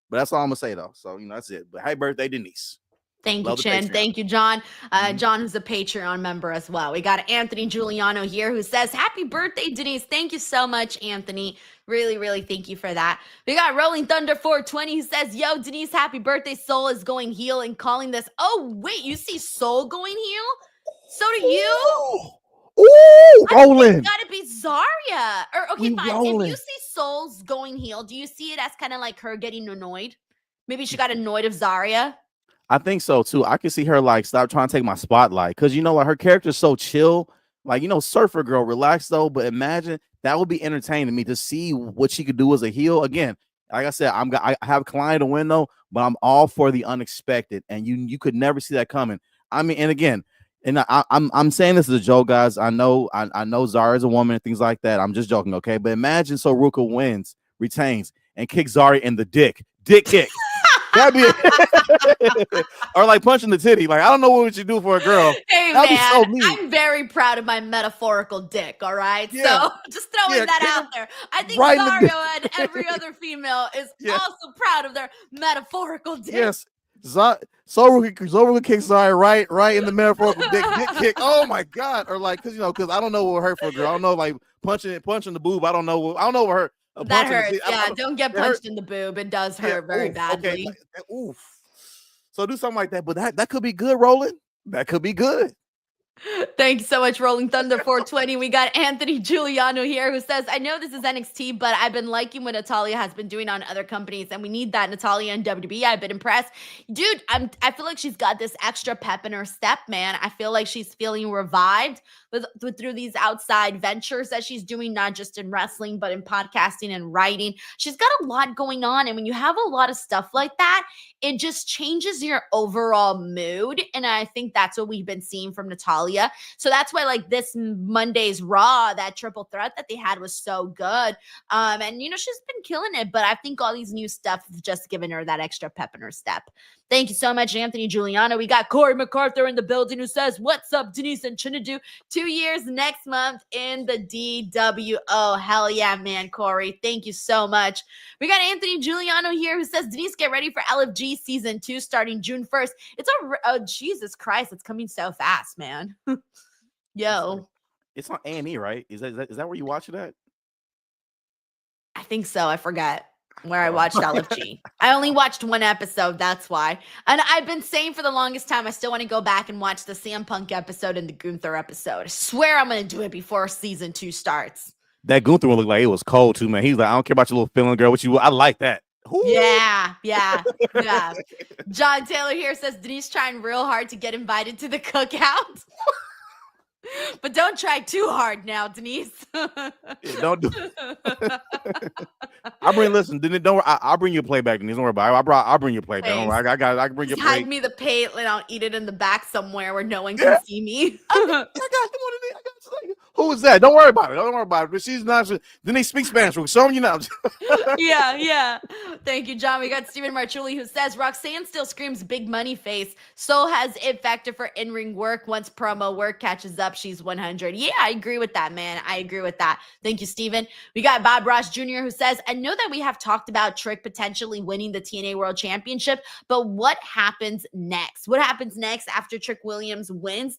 but that's all I'm gonna say though. So that's it. But happy birthday, Denise. Thank you, Love the Chin. Patreon. Thank you, John. Mhm. John, who's a Patreon member as well. We got Anthony Giuliano here who says, Happy birthday, Denise. Thank you so much, Anthony. Really, really thank you for that. We got Rolling Thunder 420 who says, Yo, Denise, happy birthday. Soul is going heel and calling this. Oh, wait, you see Soul going heel? So do you? Ooh, I think rolling. it's gotta be Zaria. Or okay, We fine. If you rolling. see Soul's going heel, do you see it as kind of like her getting annoyed? Maybe she got annoyed of Zaria. I think so too. I can see her like stop trying to take my spotlight because like her character's so chill. Like surfer girl, relax though. But imagine that would be entertaining to me to see what she could do as a heel. Again, like I said, I have Kelani to win though, but I'm all for the unexpected, and you could never see that coming. I mean, and again, and I'm saying this as a joke, guys. I know Zara is a woman and things like that. I'm just joking, okay? But imagine Ruka wins, retains, and kicks Zara in the dick kick. That'd be it. Or like punching the titty. Like, I don't know what you do for a girl. Hey, That'd be so man, mean. I'm very proud of my metaphorical dick, all right? Yeah. So just throwing that kick out him there. I think right in the Zario dick. and every other female is Yeah. also proud of their metaphorical dick. Yes. Zoruka kicks Zara right in the metaphorical dick kick. Oh my god. Or like, because I don't know what hurt for a girl. I don't know, like punching the boob. I don't know what hurt. That hurts. Yeah, don't get punched in the boob. It does hurt very badly. Okay. Oof. So do something like that. But that could be good, Roland. That could be good. Thank you so much, Rolling Thunder 420. We got Anthony Giuliano here who says, I know this is NXT, but I've been liking what Natalia has been doing on other companies, and we need that Natalia in WWE. I've been impressed. Dude, I feel like she's got this extra pep in her step, man. I feel like she's feeling revived through these outside ventures that she's doing, not just in wrestling, but in podcasting and writing. She's got a lot going on, and when you have a lot of stuff like that, it just changes your overall mood, and I think that's what we've been seeing from Natalia. So that's why like this Monday's Raw, that triple threat that they had was so good. And she's been killing it, but I think all these new stuff have just given her that extra pep in her step. Thank you so much, Anthony Giuliano. We got Corey MacArthur in the building who says, what's up, Denise and Chinedu? 2 years next month in the DWO. Hell yeah, man, Corey. Thank you so much. We got Anthony Giuliano here who says, Denise, get ready for LFG season 2 starting June 1st. It's Jesus Christ, it's coming so fast, man. Yo. It's on A&E, right? Is that where you watch it at? I think so. I forget where I watched LFG. I only watched one episode, that's why. And I've been saying for the longest time, I still want to go back and watch the CM Punk episode and the Gunther episode. I swear I'm going to do it before season 2 starts. That Gunther one looked like it was cold too, man. He's like, I don't care about your little feeling, girl. I like that. Ooh. Yeah. John Taylor here says Denise trying real hard to get invited to the cookout. But don't try too hard now, Denise. Yeah, don't do it. Listen, don't worry. I'll bring you a playback, Denise. Don't worry about it. I'll bring you a playback. Don't worry. I can bring you a plate. Hide me the plate and I'll eat it in the back somewhere where no one can see me. I got you. Who is that? Don't worry about it. Don't worry about it. She's not. Denise speaks Spanish. We're showing you now. Yeah. Thank you, John. We got Steven Marchulli who says Roxanne still screams big money face. Soul has it factor for in-ring work. Once promo work catches up, she's 100. Yeah, I agree with that, man. I agree with that. Thank you, Steven. We got Bob Ross Jr. who says, I know that we have talked about Trick potentially winning the TNA World Championship, but what happens next? What happens next after Trick Williams wins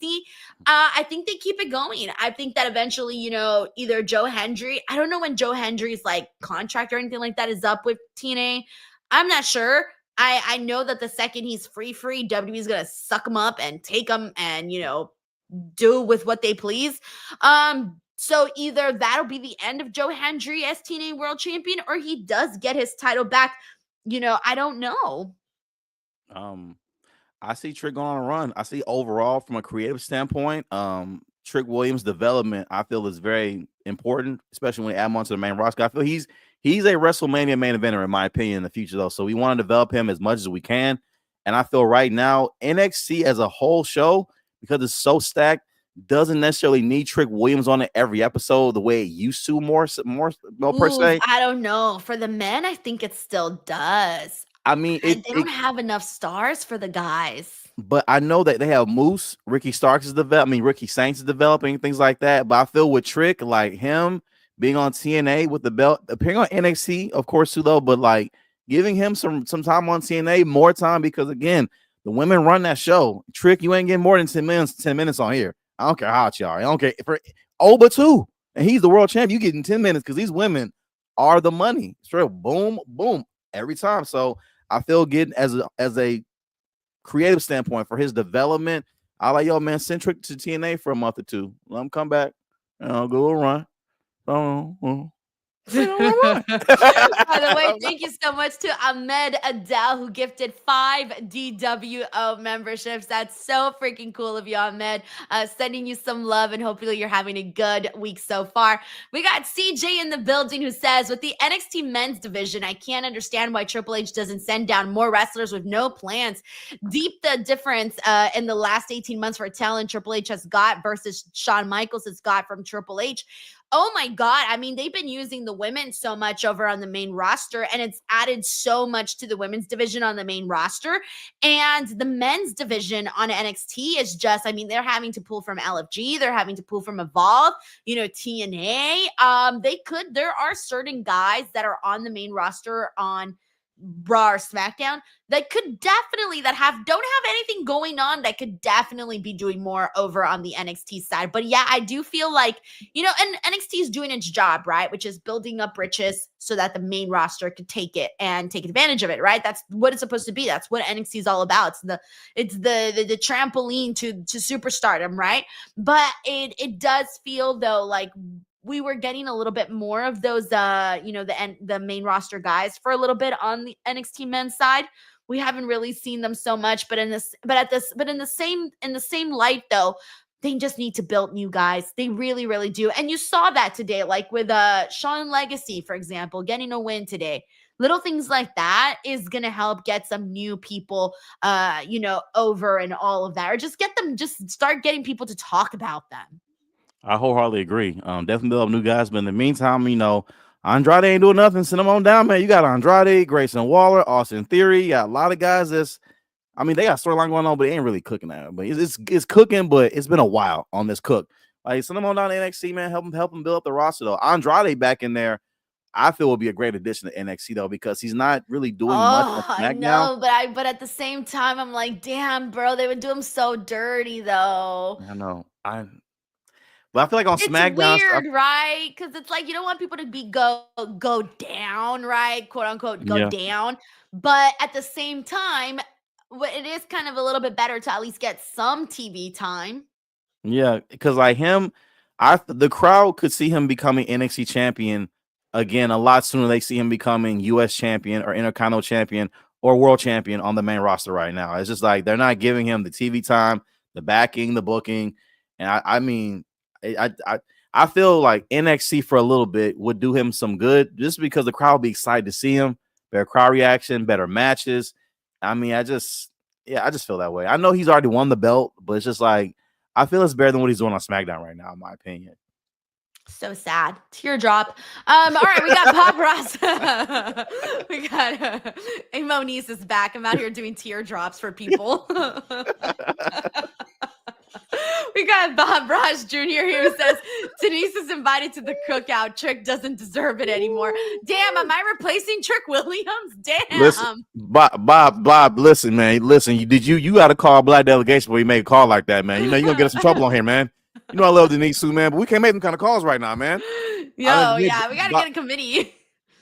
I think they keep it going. I think that eventually, either Joe Hendry, I don't know when Joe Hendry's like contract or anything like that is up with TNA. I'm not sure. I know that the second he's free, WWE's going to suck him up and take him and, do with what they please. So either that'll be the end of Joe Hendry as TNA World Champion, or he does get his title back I don't know. Um, I see Trick going on a run. I see overall from a creative standpoint, Trick Williams' development I feel is very important, especially when you add him onto the main roster. I feel he's a WrestleMania main eventer in my opinion in the future though. So we want to develop him as much as we can. And I feel right now NXT as a whole show, because it's so stacked, doesn't necessarily need Trick Williams on it every episode the way it used to more per Ooh, se. I don't know. For the men, I think it still does. I mean They don't have enough stars for the guys. but I know that they have Moose, Ricky Starks is developing, Ricky Saints is developing, things like that. But I feel with Trick, like him being on TNA with the belt, appearing on NXT, of course, too, though, but like giving him some time on TNA, more time, because again, the women run that show. Trick, you ain't getting more than 10 minutes on here. I don't care how hot you are. I don't care for Oba too. And he's the world champ. You getting 10 minutes because these women are the money. Straight up, boom, boom, every time. So I feel getting as a creative standpoint for his development, I like, yo, man, send Trick to TNA for a month or two. Let him come back. Go run. Oh, By the way, thank you so much to Ahmed Adel, who gifted 5 DWO memberships. That's so freaking cool of you, Ahmed. Sending you some love, and hopefully you're having a good week so far. We got CJ in the building who says, with the NXT men's division, I can't understand why Triple H doesn't send down more wrestlers with no plans. Deep the difference in the last 18 months for talent Triple H has got versus Shawn Michaels has got from Triple H. Oh my God. I mean, they've been using the women so much over on the main roster, and it's added so much to the women's division on the main roster. And the men's division on NXT is just, I mean, they're having to pull from LFG, they're having to pull from Evolve, TNA. There are certain guys that are on the main roster on Raw or SmackDown that don't have anything going on, that could definitely be doing more over on the NXT side. But yeah, I do feel like, and NXT is doing its job, right? Which is building up riches so that the main roster could take it and take advantage of it, right? That's what it's supposed to be. That's what NXT is all about. It's the trampoline to superstardom, right? But it does feel though like we were getting a little bit more of those, the main roster guys for a little bit on the NXT men's side. We haven't really seen them so much, but in the same light though, they just need to build new guys. They really, really do. And you saw that today, like with Sean Legacy, for example, getting a win today. Little things like that is going to help get some new people, over and all of that, or just start getting people to talk about them. I wholeheartedly agree. Definitely build up new guys, but in the meantime, Andrade ain't doing nothing. Send them on down, man. You got Andrade, Grayson Waller, Austin Theory. You got a lot of guys they got storyline going on, but they ain't really cooking at. But it's cooking, but it's been a while on this cook. Like, send them on down to NXT, man. Help them build up the roster though. Andrade back in there, I feel will be a great addition to NXT though, because he's not really doing much on SmackDown. I know, but at the same time, I'm like, damn, bro, they would do him so dirty though. I know. But I feel like on SmackDown, it's weird, right? Because it's like you don't want people to be go down, right? Quote unquote, go down. But at the same time, it is kind of a little bit better to at least get some TV time. Yeah, because like him, the crowd could see him becoming NXT champion again a lot sooner. They see him becoming US champion or Intercontinental champion or world champion on the main roster right now. It's just like they're not giving him the TV time, the backing, the booking, and I feel like NXT for a little bit would do him some good, just because the crowd would be excited to see him. Better crowd reaction, better matches. I just feel that way. I know he's already won the belt, but it's just like I feel it's better than what he's doing on SmackDown right now, in my opinion. So sad. Teardrop. All right, we got Bob Ross. We got Moniz is back. I'm out here doing teardrops for people. We got Bob Ross Jr. here who says Denise is invited to the cookout. Trick doesn't deserve it anymore. Damn, am I replacing Trick Williams? Damn. Listen, Bob, listen, man. Listen, you got to call Black Delegation before you make a call like that, man. You're going to get us in trouble on here, man. I love Denise too, man, but we can't make them kind of calls right now, man. We got to get a committee.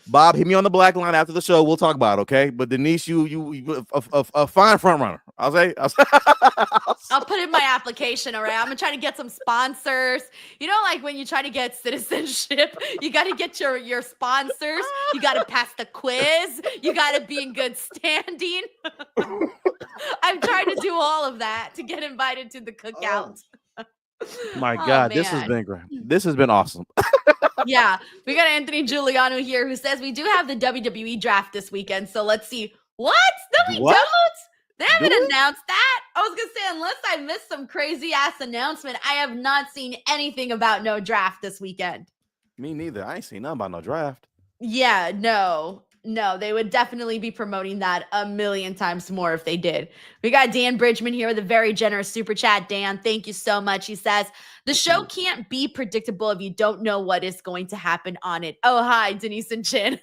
Bob, hit me on the black line after the show. We'll talk about it, okay? But Denise, you a fine front runner. I'll put in my application, all right? I'm gonna try to get some sponsors. You know, like when you try to get citizenship, you got to get your sponsors. You got to pass the quiz. You got to be in good standing. I'm trying to do all of that to get invited to the cookout. My Oh God, this has man. been great. This has been awesome. Yeah, we got Anthony Giuliano here who says we do have the WWE draft this weekend. So let's see. What? No, we What? don't. They Do haven't we? announced that. I was gonna say, unless I missed some crazy ass announcement, I have not seen anything about no draft this weekend. Me neither. I ain't seen nothing about no draft. Yeah, no, they would definitely be promoting that a million times more if they did. We got Dan Bridgman here with a very generous super chat. Dan, thank you so much. He says, the show can't be predictable if you don't know what is going to happen on it. Oh, hi, Denise and Chin.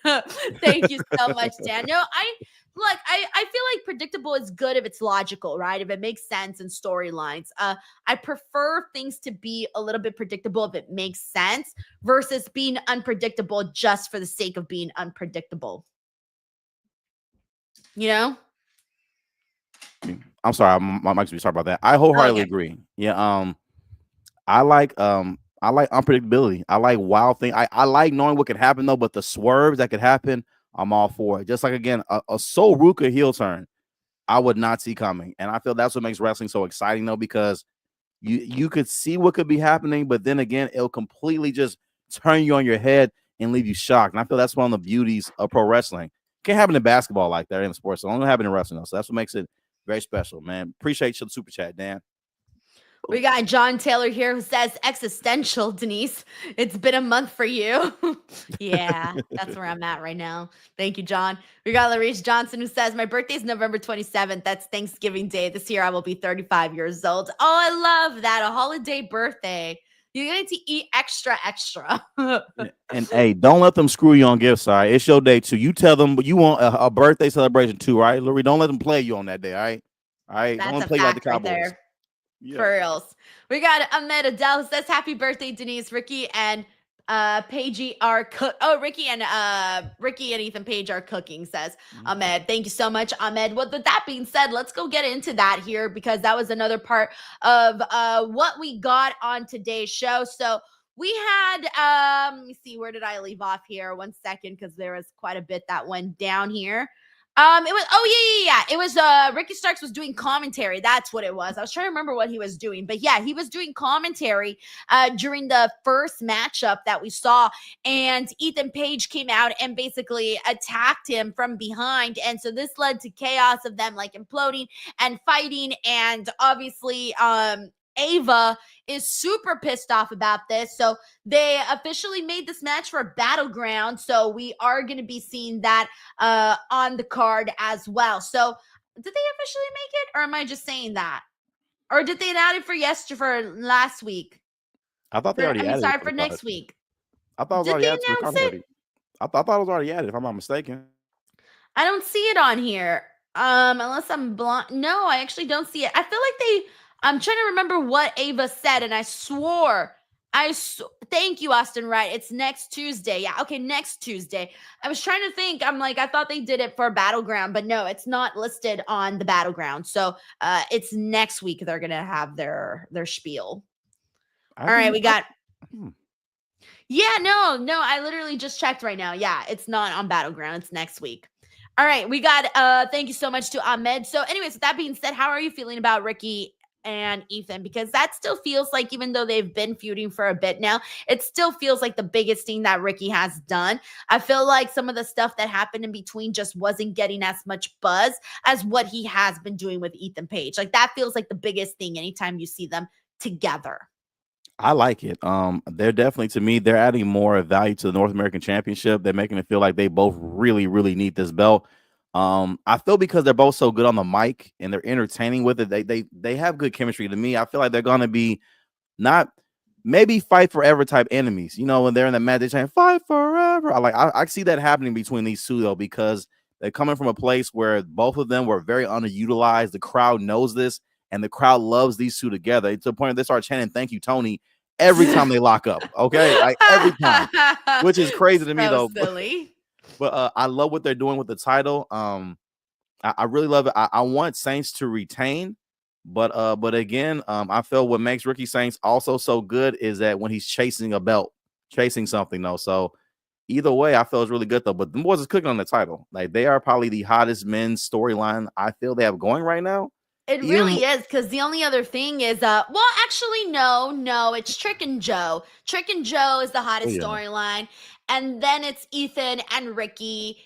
Thank you so much, Dan. No, I feel like predictable is good if it's logical, right? If it makes sense in storylines. I prefer things to be a little bit predictable if it makes sense versus being unpredictable just for the sake of being unpredictable. You know? I'm sorry, my mic's be sorry about that. I wholeheartedly agree. Yeah, I like unpredictability. I like wild thing. I like knowing what could happen though, but the swerves that could happen, I'm all for it. Just like again, a Sol Ruka heel turn, I would not see coming. And I feel that's what makes wrestling so exciting though, because you could see what could be happening, but then again, it'll completely just turn you on your head and leave you shocked. And I feel that's one of the beauties of pro wrestling. Can't happen in basketball like that in sports. It only happen in wrestling though. So that's what makes it very special, man. Appreciate you the super chat, Dan. We got John Taylor here who says existential, Denise. It's been a month for you. Yeah, that's where I'm at right now. Thank you, John. We got Larice Johnson who says, my birthday is November 27th. That's Thanksgiving Day. This year I will be 35 years old. Oh, I love that. A holiday birthday. You're going to eat extra. And hey, don't let them screw you on gifts. All right, it's your day too. You tell them you want a birthday celebration too, right, Lori? Don't let them play you on that day. All right, That's don't let a them play you like the fact right Cowboys. there. Yeah. For reals. We got Ahmed Adele who says, happy birthday, Denise. Ricky and Paige are Ricky and Ethan Page are cooking, says Ahmed. Thank you so much, Ahmed. Well, with that being said, let's go get into that here because that was another part of what we got on today's show. So we had let me see, where did I leave off here? 1 second, because there was quite a bit that went down here. It was it was Ricky Starks was doing commentary. That's what it was. I was trying to remember what he was doing, but yeah, he was doing commentary during the first matchup that we saw, and Ethan Page came out and basically attacked him from behind, and so this led to chaos of them like imploding and fighting, and obviously Ava is super pissed off about this. So they officially made this match for Battleground. So we are going to be seeing that on the card as well. So did they officially make it, or am I just saying that? Or did they add it for last week? I thought they already added it for next week. I thought it was Did already they added to the announce card it? I thought it was already added, if I'm not mistaken. I don't see it on here. Unless I'm blind. No, I actually don't see it. I feel like I'm trying to remember what Ava said, and I swore. Thank you, Austin Wright. It's next Tuesday. Yeah, okay, next Tuesday. I was trying to think. I'm like, I thought they did it for Battleground, but no, it's not listed on the Battleground. So it's next week they're gonna have their spiel. All right, we got. Yeah, no, I literally just checked right now. Yeah, it's not on Battleground. It's next week. All right, we got thank you so much to Ahmed. So anyways, with that being said, how are you feeling about Ricky and Ethan? Because that still feels like, even though they've been feuding for a bit now, it still feels like the biggest thing that Ricky has done. I feel like some of the stuff that happened in between just wasn't getting as much buzz as what he has been doing with Ethan Page. Like that feels like the biggest thing anytime you see them together. I like it. They're definitely, to me, they're adding more value to the North American Championship. They're making it feel like they both really, really need this belt. I feel because they're both so good on the mic and they're entertaining with it. They have good chemistry. To me, I feel like they're gonna be not maybe fight forever type enemies. You know, when they're in the match, they're saying fight forever. I see that happening between these two though, because they're coming from a place where both of them were very underutilized. The crowd knows this, and the crowd loves these two together to the point they start chanting "Thank you, Tony" every time they lock up. Okay, like every time, which is crazy to me though. Silly. But I love what they're doing with the title. I really love it. I want Saints to retain, but again, I feel what makes Ricky Saints also so good is that when he's chasing a belt, chasing something though. So either way, I feel it's really good though. But the boys is cooking on the title. Like they are probably the hottest men's storyline I feel they have going right now. It really Even is, because the only other thing is, well, actually, no, it's Trick and Joe. Trick and Joe is the oh hottest yeah, storyline, and then it's Ethan and Ricky,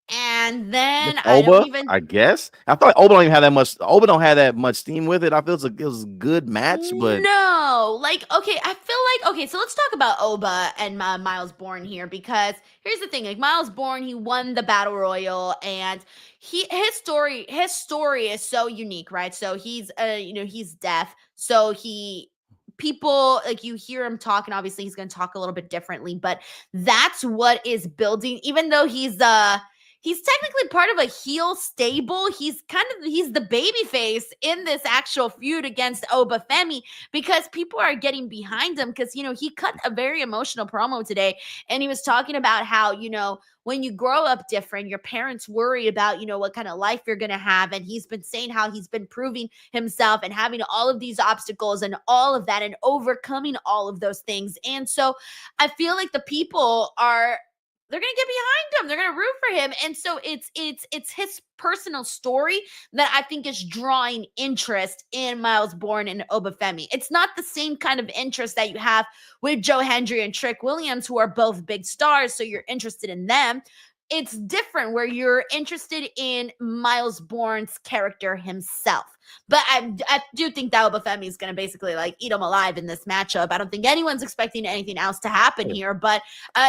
and then I don't Oba, even I guess. I feel like Oba don't even have that much. Oba don't have that much steam with it. I feel it was a good match, but no, like, okay, I feel like, okay, so let's talk about Oba and Miles Bourne here, because here's the thing, like, Miles Bourne, he won the Battle Royal, and his story is so unique, right? So he's, he's deaf, so people, like, you hear him talk, and obviously he's going to talk a little bit differently, but that's what is building, even though he's technically part of a heel stable. He's the baby face in this actual feud against Oba Femi, because people are getting behind him, because he cut a very emotional promo today, and he was talking about how, when you grow up different, your parents worry about, what kind of life you're going to have, and he's been saying how he's been proving himself and having all of these obstacles and all of that and overcoming all of those things. And so I feel like the people are, they're gonna get behind him. They're gonna root for him, and so it's his personal story that I think is drawing interest in Miles Bourne and Obafemi. It's not the same kind of interest that you have with Joe Hendry and Trick Williams, who are both big stars, so you're interested in them. It's different where you're interested in Miles Bourne's character himself. But I do think that Obafemi is going to basically like eat him alive in this matchup. I don't think anyone's expecting anything else to happen here, but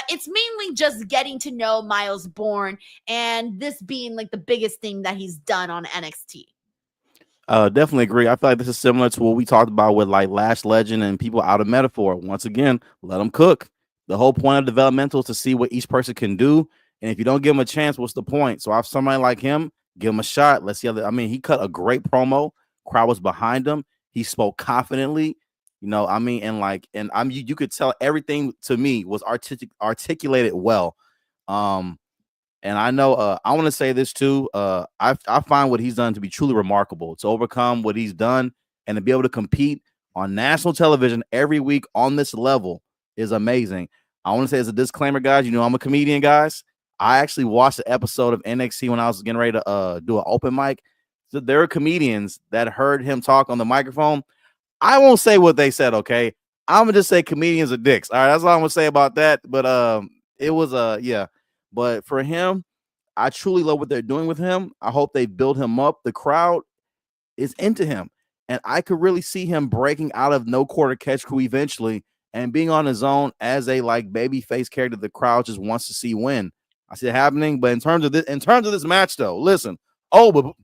it's mainly just getting to know Miles Bourne, and this being like the biggest thing that he's done on NXT. Definitely agree. I feel like this is similar to what we talked about with like Lash Legend and people out of Metaphor. Once again, let them cook. The whole point of developmental is to see what each person can do. And if you don't give them a chance, what's the point? So if somebody like him, give him a shot. Let's see. I mean, he cut a great promo. Crowd was behind him. He spoke confidently. I mean, and you could tell everything to me was articulated well. And I know I want to say this too. I find what he's done to be truly remarkable, to overcome what he's done and to be able to compete on national television every week on this level is amazing. I want to say as a disclaimer, guys, I'm a comedian, guys. I actually watched the episode of NXT when I was getting ready to do an open mic. So there are comedians that heard him talk on the microphone. I won't say what they said, okay? I'm gonna just say comedians are dicks. All right, that's all I'm gonna say about that. But it was yeah. But for him, I truly love what they're doing with him. I hope they build him up. The crowd is into him. And I could really see him breaking out of no quarter catch crew eventually and being on his own as a like baby face character the crowd just wants to see win. I see it happening. But in terms of this match, though, listen, but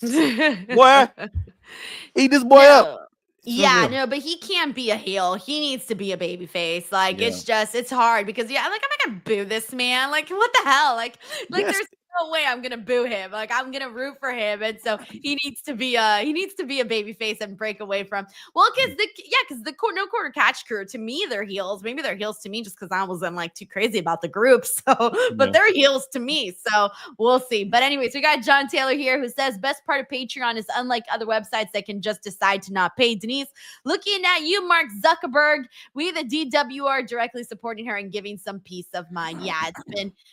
boy, eat this boy up. No. Yeah, no, but he can't be a heel. He needs to be a baby face. Like, Yeah. it's hard because, yeah, like, I'm not gonna boo this man. Like, what the hell? Like, Yes. there's no way I'm gonna boo him. Like, I'm gonna root for him. And so he needs to be a baby face and break away from, well, because the no quarter catch crew, to me, they're heels. Maybe they're heels to me just because I wasn't like too crazy about the group. So, but they're heels to me. So we'll see. But anyways, we got John Taylor here who says best part of Patreon is unlike other websites that can just decide to not pay. Denise, looking at you, Mark Zuckerberg. We, the DW, are directly supporting her and giving some peace of mind. Yeah,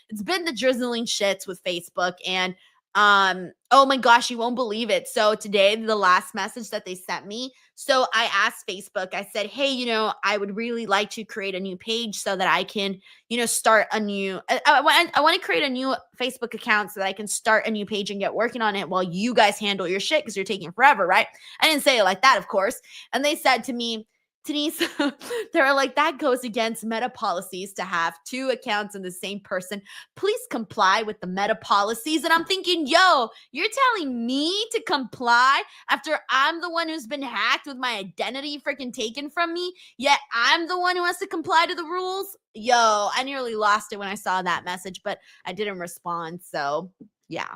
it's been the drizzling shits with Facebook, and oh my gosh, you won't believe it. So today, the last message that they sent me, so I asked Facebook, I said, hey, I would really like to create a new page so that I can, start a new, I want to create a new Facebook account so that I can start a new page and get working on it while you guys handle your shit because you're taking forever, right? I didn't say it like that, of course. And they said to me, Denise, they're like, that goes against meta policies to have two accounts in the same person. Please comply with the meta policies. And I'm thinking, yo, you're telling me to comply after I'm the one who's been hacked with my identity freaking taken from me, yet I'm the one who has to comply to the rules? Yo, I nearly lost it when I saw that message, but I didn't respond. So yeah.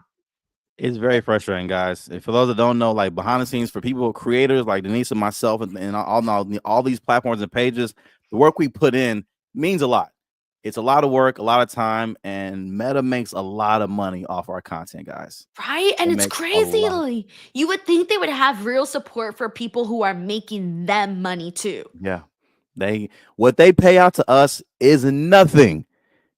It's very frustrating, guys. And for those that don't know, like behind the scenes, for people, creators like Denise and myself, and all these platforms and pages, the work we put in means a lot. It's a lot of work, a lot of time, and Meta makes a lot of money off our content, guys. Right? And It it's makes a crazy. lot. Like, you would think they would have real support for people who are making them money too. Yeah. What they pay out to us is nothing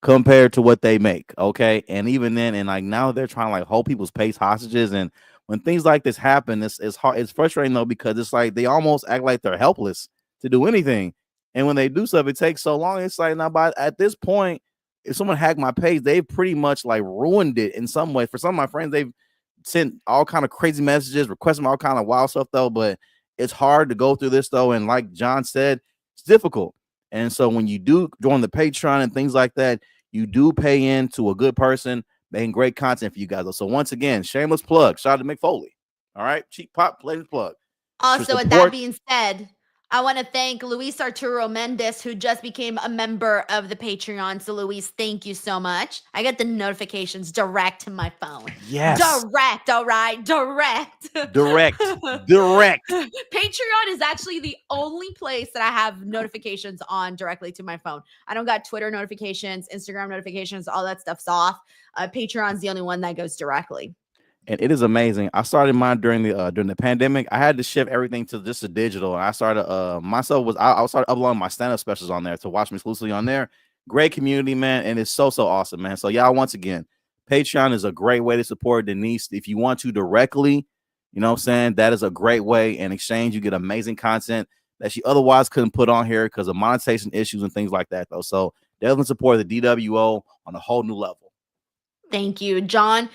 compared to what they make. Okay. And even then, and like now they're trying to like hold people's pace hostages. And when things like this happen, it's hard, it's frustrating though, because it's like they almost act like they're helpless to do anything. And when they do stuff, it takes so long. It's like now at this point, if someone hacked my page, they've pretty much like ruined it in some way. For some of my friends, they've sent all kind of crazy messages, requesting all kind of wild stuff though. But it's hard to go through this though. And like John said, it's difficult. And so when you do join the Patreon and things like that, you do pay into a good person making great content for you guys. So once again, shameless plug. Shout out to Mick Foley. All right, cheap pop, blatant plug. Also, with that being said, I want to thank Luis Arturo Mendez, who just became a member of the Patreon. So, Luis, thank you so much. I get the notifications direct to my phone. Yes. Direct, all right? Direct. Direct. Patreon is actually the only place that I have notifications on directly to my phone. I don't got Twitter notifications, Instagram notifications, all that stuff's off. Patreon's the only one that goes directly. And it is amazing. I started mine during the pandemic. I had to shift everything to just a digital. And I started I started uploading my stand-up specials on there to watch me exclusively on there. Great community, man, and it's so awesome, man. So y'all, once again, Patreon is a great way to support Denise. If you want to directly, you know what I'm saying, that is a great way. In exchange, you get amazing content that she otherwise couldn't put on here because of monetization issues and things like that, though. So definitely support the DWO on a whole new level. Thank you, John.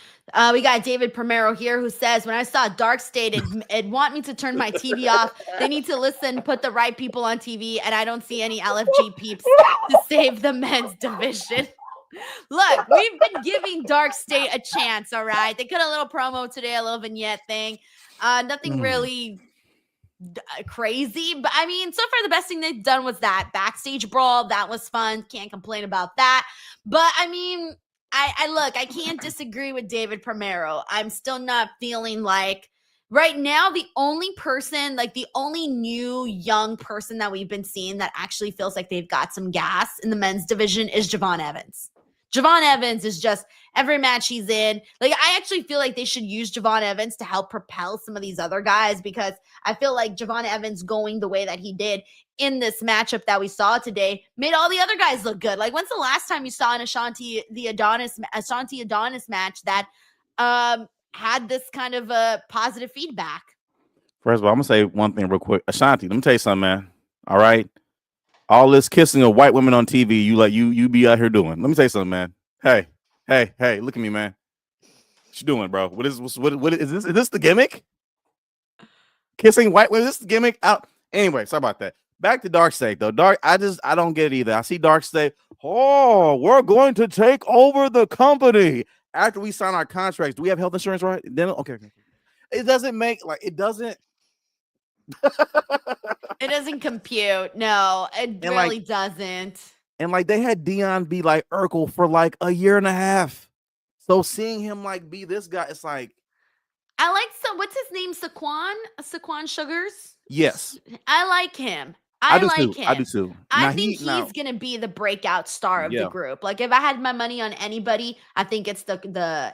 We got David Primero here who says, when I saw Dark State, it want me to turn my TV off. They need to listen, put the right people on TV, and I don't see any LFG peeps to save the men's division. Look, we've been giving Dark State a chance, all right? They cut a little promo today, a little vignette thing. Nothing really crazy, but I mean, so far the best thing they've done was that backstage brawl. That was fun. Can't complain about that. But I mean, I can't disagree with David Primero. I'm still not feeling like right now the only person, like the only new young person that we've been seeing that actually feels like they've got some gas in the men's division is Javon Evans. Javon Evans is just every match he's in. Like, I actually feel like they should use Javon Evans to help propel some of these other guys, because I feel like Javon Evans going the way that he did in this matchup that we saw today made all the other guys look good. Like, when's the last time you saw an Ashanti Adonis match that had this kind of a positive feedback? First of all, I'm gonna say one thing real quick. Ashanti, let me tell you something, man. All right. All this kissing of white women on TV, you be out here doing. Let me tell you something, man. Hey, look at me, man. What you doing, bro? What is this? Is this the gimmick? Kissing white women? Is this the gimmick? Out. Anyway, sorry about that. Back to Dark State though. I don't get it either. I see Dark State. Oh, we're going to take over the company after we sign our contracts. Do we have health insurance, right? Then okay. It doesn't make it doesn't. It doesn't compute. No, it really doesn't. And they had Dion be like Urkel for like a year and a half. So seeing him be this guy, it's like, I like what's his name? Saquon Sugars? Yes. I like him. I do too. I think he's gonna be the breakout star of the group. Like, if I had my money on anybody, I think it's Saquon.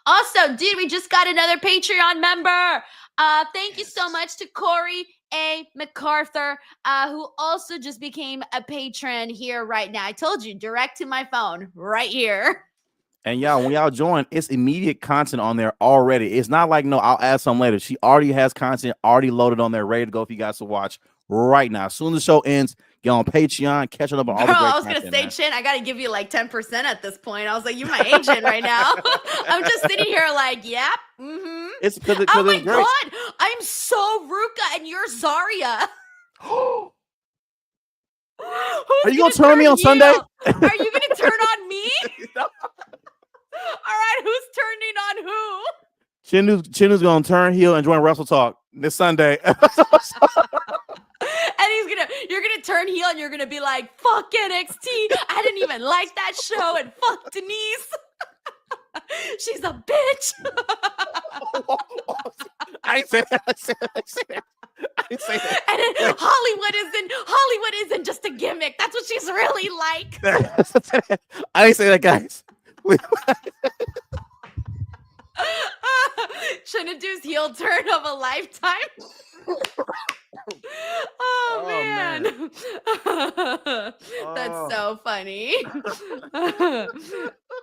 Also, dude, we just got another Patreon member. Thank you so much to Corey A. MacArthur, who also just became a patron here right now. I told you, direct to my phone right here. And y'all, when y'all join, it's immediate content on there already. It's not like, no, I'll add some later. She already has content already loaded on there, ready to go for you guys to watch right now. As soon as the show ends, get on Patreon, catching up on all the great I was content, gonna say, Chin, I gotta give you 10% at this point. I was like, you're my agent right now. I'm just sitting here yep. Mm-hmm. It's because oh my god, I'm so Ruka and you're Zaria. Are you gonna turn me on Sunday? Are you gonna turn on me? No. All right, who's turning on who? Chinedu's gonna turn heel and join Wrestle Talk this Sunday. And you're gonna turn heel and you're gonna be like, fuck NXT. I didn't even like that show, and fuck Denise. She's a bitch. I ain't say that. I didn't say that. And then Wait. Hollywood isn't just a gimmick. That's what she's really like. I didn't say that, guys. Chinedu's heel turn of a lifetime. Oh, man. That's so funny.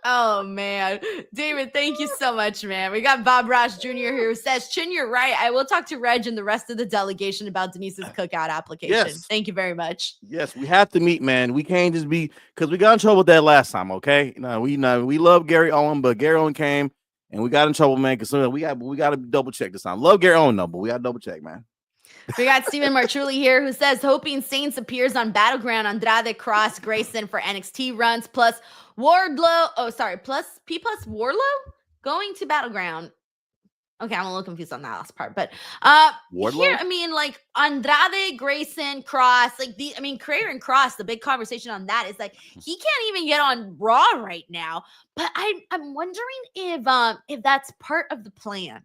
Oh, man. David, thank you so much, man. We got Bob Ross Jr. here who says, Chin, you're right. I will talk to Reg and the rest of the delegation about Denise's cookout application. Yes. Thank you very much. Yes, we have to meet, man. We can't just be, because we got in trouble with that last time, okay? We love Gary Owen, but Gary Owen came and we got in trouble, man, because we got to double check this time. Love Gary Owen, though, but we got to double check, man. We got Steven Marchulli here who says, hoping Saints appears on Battleground, Andrade, Cross, Grayson for NXT runs, plus Wardlow. Oh, sorry, plus Wardlow going to Battleground. Okay, I'm a little confused on that last part, but here, I mean, like Andrade, Grayson, Cross, like Crater and Cross, the big conversation on that is like he can't even get on Raw right now. But I'm wondering if that's part of the plan.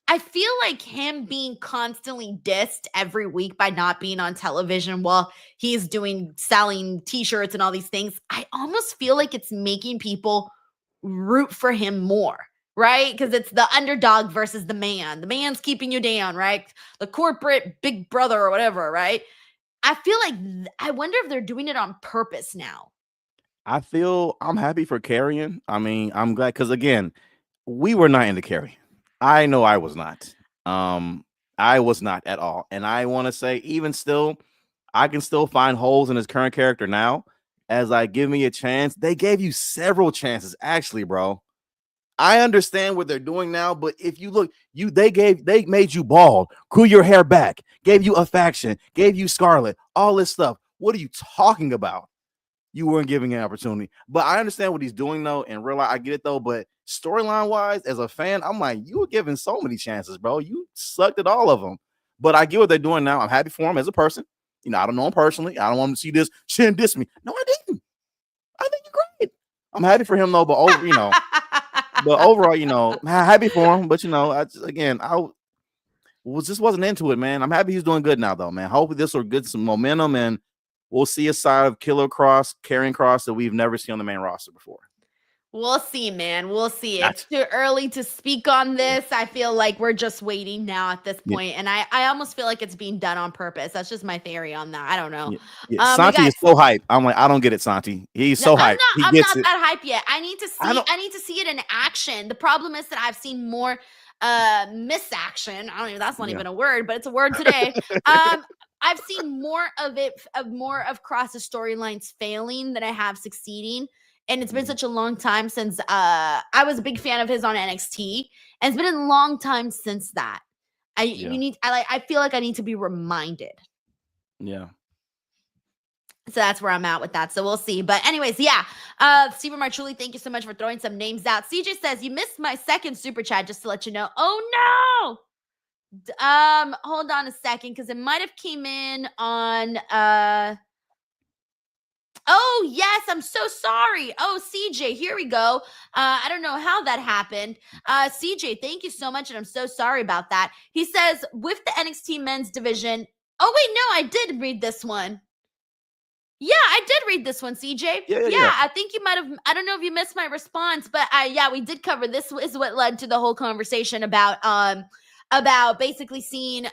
I feel like him being constantly dissed every week by not being on television while he's selling t-shirts and all these things, I almost feel like it's making people root for him more, right? Because it's the underdog versus the man. The man's keeping you down, right? The corporate big brother or whatever, right? I feel like, I wonder if they're doing it on purpose now. I'm happy for Carrion. I mean, I'm glad, because again, we were not into Carrion. I know I was not. I was not at all. And I want to say, even still, I can still find holes in his current character now. As I give me a chance, they gave you several chances, actually, bro. I understand what they're doing now, but if you look, they made you bald, grew your hair back, gave you a faction, gave you Scarlet, all this stuff. What are you talking about? You weren't giving an opportunity. But I understand what he's doing, though, and realize I get it, though. But storyline-wise, as a fan, I'm like, you were given so many chances, bro. You sucked at all of them. But I get what they're doing now. I'm happy for him as a person. I don't know him personally. I don't want him to see this. Chin diss me. No, I didn't. I think you're great. I'm happy for him, though. But overall, I'm happy for him. But just wasn't into it, man. I'm happy he's doing good now, though, man. Hopefully this will get some momentum, and we'll see a side of Killer Cross, Karrion Kross that we've never seen on the main roster before. We'll see, man. We'll see. It's too early to speak on this. I feel like we're just waiting now at this point. And I almost feel like it's being done on purpose. That's just my theory on that. I don't know. Santi is so hype. I'm like, I don't get it, Santi. He's so hype. I'm not that hype yet. I need to see it in action. The problem is that I've seen more misaction. I don't even, that's not even a word, but it's a word today. I've seen more of Cross's storylines failing than I have succeeding. And it's been such a long time since I was a big fan of his on NXT. And it's been a long time since that. I feel like I need to be reminded. Yeah. So that's where I'm at with that. So we'll see. But anyways, Steven Marchulli, thank you so much for throwing some names out. CJ says, you missed my second super chat, just to let you know. Oh, no. Hold on a second, because it might have came in on oh, yes, I'm so sorry. Oh, CJ, here we go. I don't know how that happened. CJ, thank you so much, and I'm so sorry about that. He says, with the NXT men's division. Oh, wait, no, I did read this one. Yeah, I did read this one, CJ. Yeah. I think you might have, I don't know if you missed my response, but we did cover this. Is what led to the whole conversation about basically seeing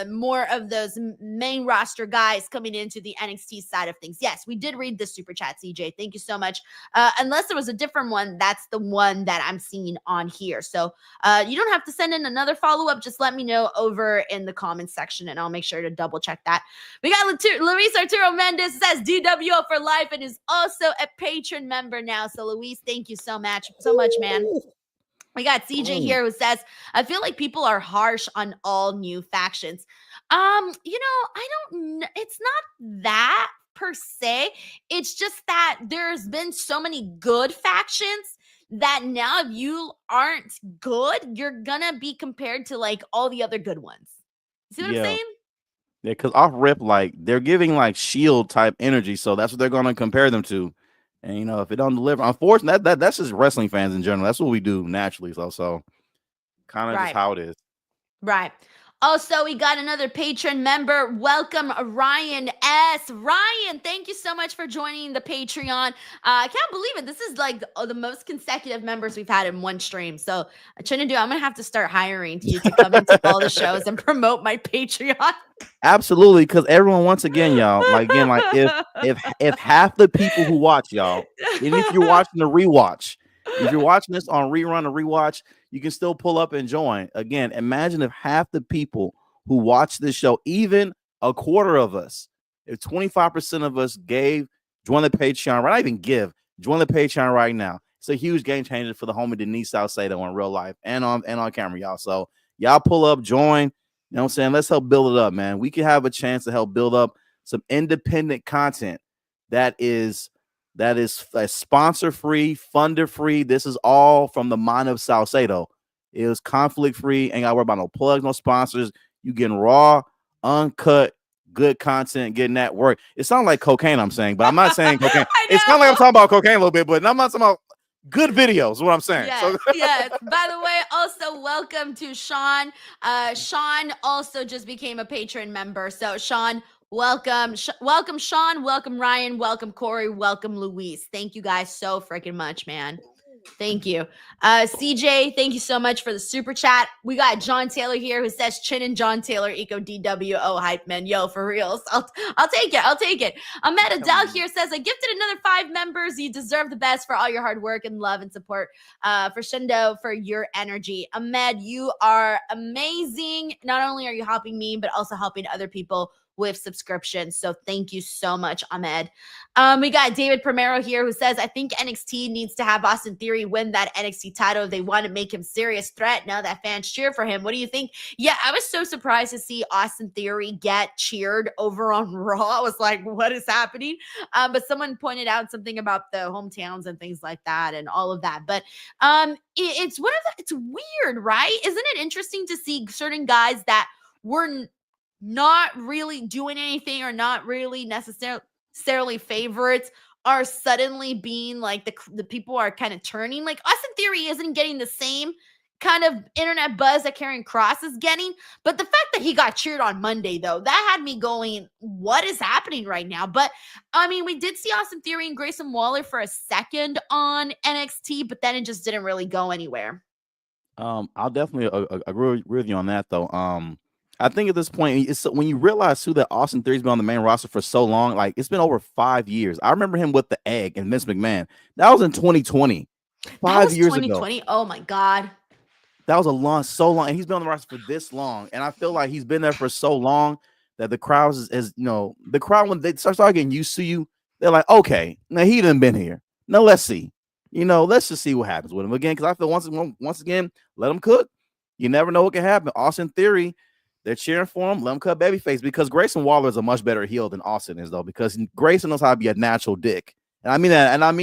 more of those main roster guys coming into the NXT side of things. Yes, we did read the super chat, CJ. Thank you so much. Unless there was a different one, that's the one that I'm seeing on here. So you don't have to send in another follow-up. Just let me know over in the comments section, and I'll make sure to double check that. We got Luis Arturo Mendez says DWO for life and is also a patron member now. So Luis, thank you so much, man. We got CJ here who says, I feel like people are harsh on all new factions. I don't know. It's not that per se. It's just that there's been so many good factions that now if you aren't good, you're going to be compared to like all the other good ones. See what I'm saying? Yeah, because off rip, like they're giving like Shield type energy. So that's what they're going to compare them to. And if it don't deliver, unfortunately, that's just wrestling fans in general. That's what we do naturally. So kind of just Right. how it is. Right. Also, we got another patron member. Welcome, Ryan S. Ryan, thank you so much for joining the Patreon. I can't believe it. This is like the most consecutive members we've had in one stream. So, Chinedu, I'm going to have to start hiring you to come into all the shows and promote my Patreon. Absolutely, because everyone, once again, y'all, like if half the people who watch y'all, even if you're watching the rewatch, if you're watching this on rerun or rewatch, you can still pull up and join. Again, imagine if half the people who watch this show, even a quarter of us, if 25% of us join the Patreon, right? Not even join the Patreon right now. It's a huge game changer for the homie Denise Salcedo in real life and on camera, y'all. So y'all pull up, join. You know what I'm saying? Let's help build it up, man. We can have a chance to help build up some independent content that is sponsor free, funder free. This is all from the mind of Salcedo. It was conflict free. Ain't got to worry about no plugs, no sponsors. You getting raw, uncut, good content, getting that work. It sounds like cocaine, I'm saying, but I'm not saying cocaine. It's kind of like I'm talking about cocaine a little bit, but I'm not talking about good videos, is what I'm saying. Yes, yes. By the way, also welcome to Sean. Sean also just became a patron member. So Sean, welcome. Welcome, Sean. Welcome, Ryan. Welcome, Corey. Welcome, Luis. Thank you guys so freaking much, man. Thank you. CJ, thank you so much for the super chat. We got John Taylor here who says Chin and John Taylor eco DWO hype man. Yo, for reals. I'll take it. I'll take it. Ahmed Adele here says, I gifted another 5 members. You deserve the best for all your hard work and love and support. For Shindo, for your energy. Ahmed, you are amazing. Not only are you helping me, but also helping other people with subscriptions. So thank you so much, Ahmed. We got David Primero here who says, I think NXT needs to have Austin Theory win that NXT title. They want to make him serious threat now that fans cheer for him. What do you think? Yeah, I was so surprised to see Austin Theory get cheered over on Raw. I was like, what is happening? But someone pointed out something about the hometowns and things like that and all of that. But it's weird, right? Isn't it interesting to see certain guys that were not really doing anything or not really necessarily favorites are suddenly being like the people are kind of turning. Like Austin Theory isn't getting the same kind of internet buzz that Karrion Kross is getting, but the fact that he got cheered on Monday, though, that had me going, what is happening right now? But I mean, we did see Austin Theory and Grayson Waller for a second on NXT, but then it just didn't really go anywhere. I'll definitely agree with you on that, though. I think at this point, it's when you realize too that Austin Theory's been on the main roster for so long, like it's been over 5 years. I remember him with the Egg and Vince McMahon. That was in 2020, 5 years 2020. ago. Oh my God. That was so long, and he's been on the roster for this long. And I feel like he's been there for so long that the crowd is the crowd, when they start getting used to you, they're like, okay, now he done been here. Now let's see. Let's just see what happens with him again. Because I feel once again, let him cook. You never know what can happen. Austin Theory, they're cheering for him. Let him cut babyface, because Grayson Waller is a much better heel than Austin is, though, because Grayson knows how to be a natural dick. And I mean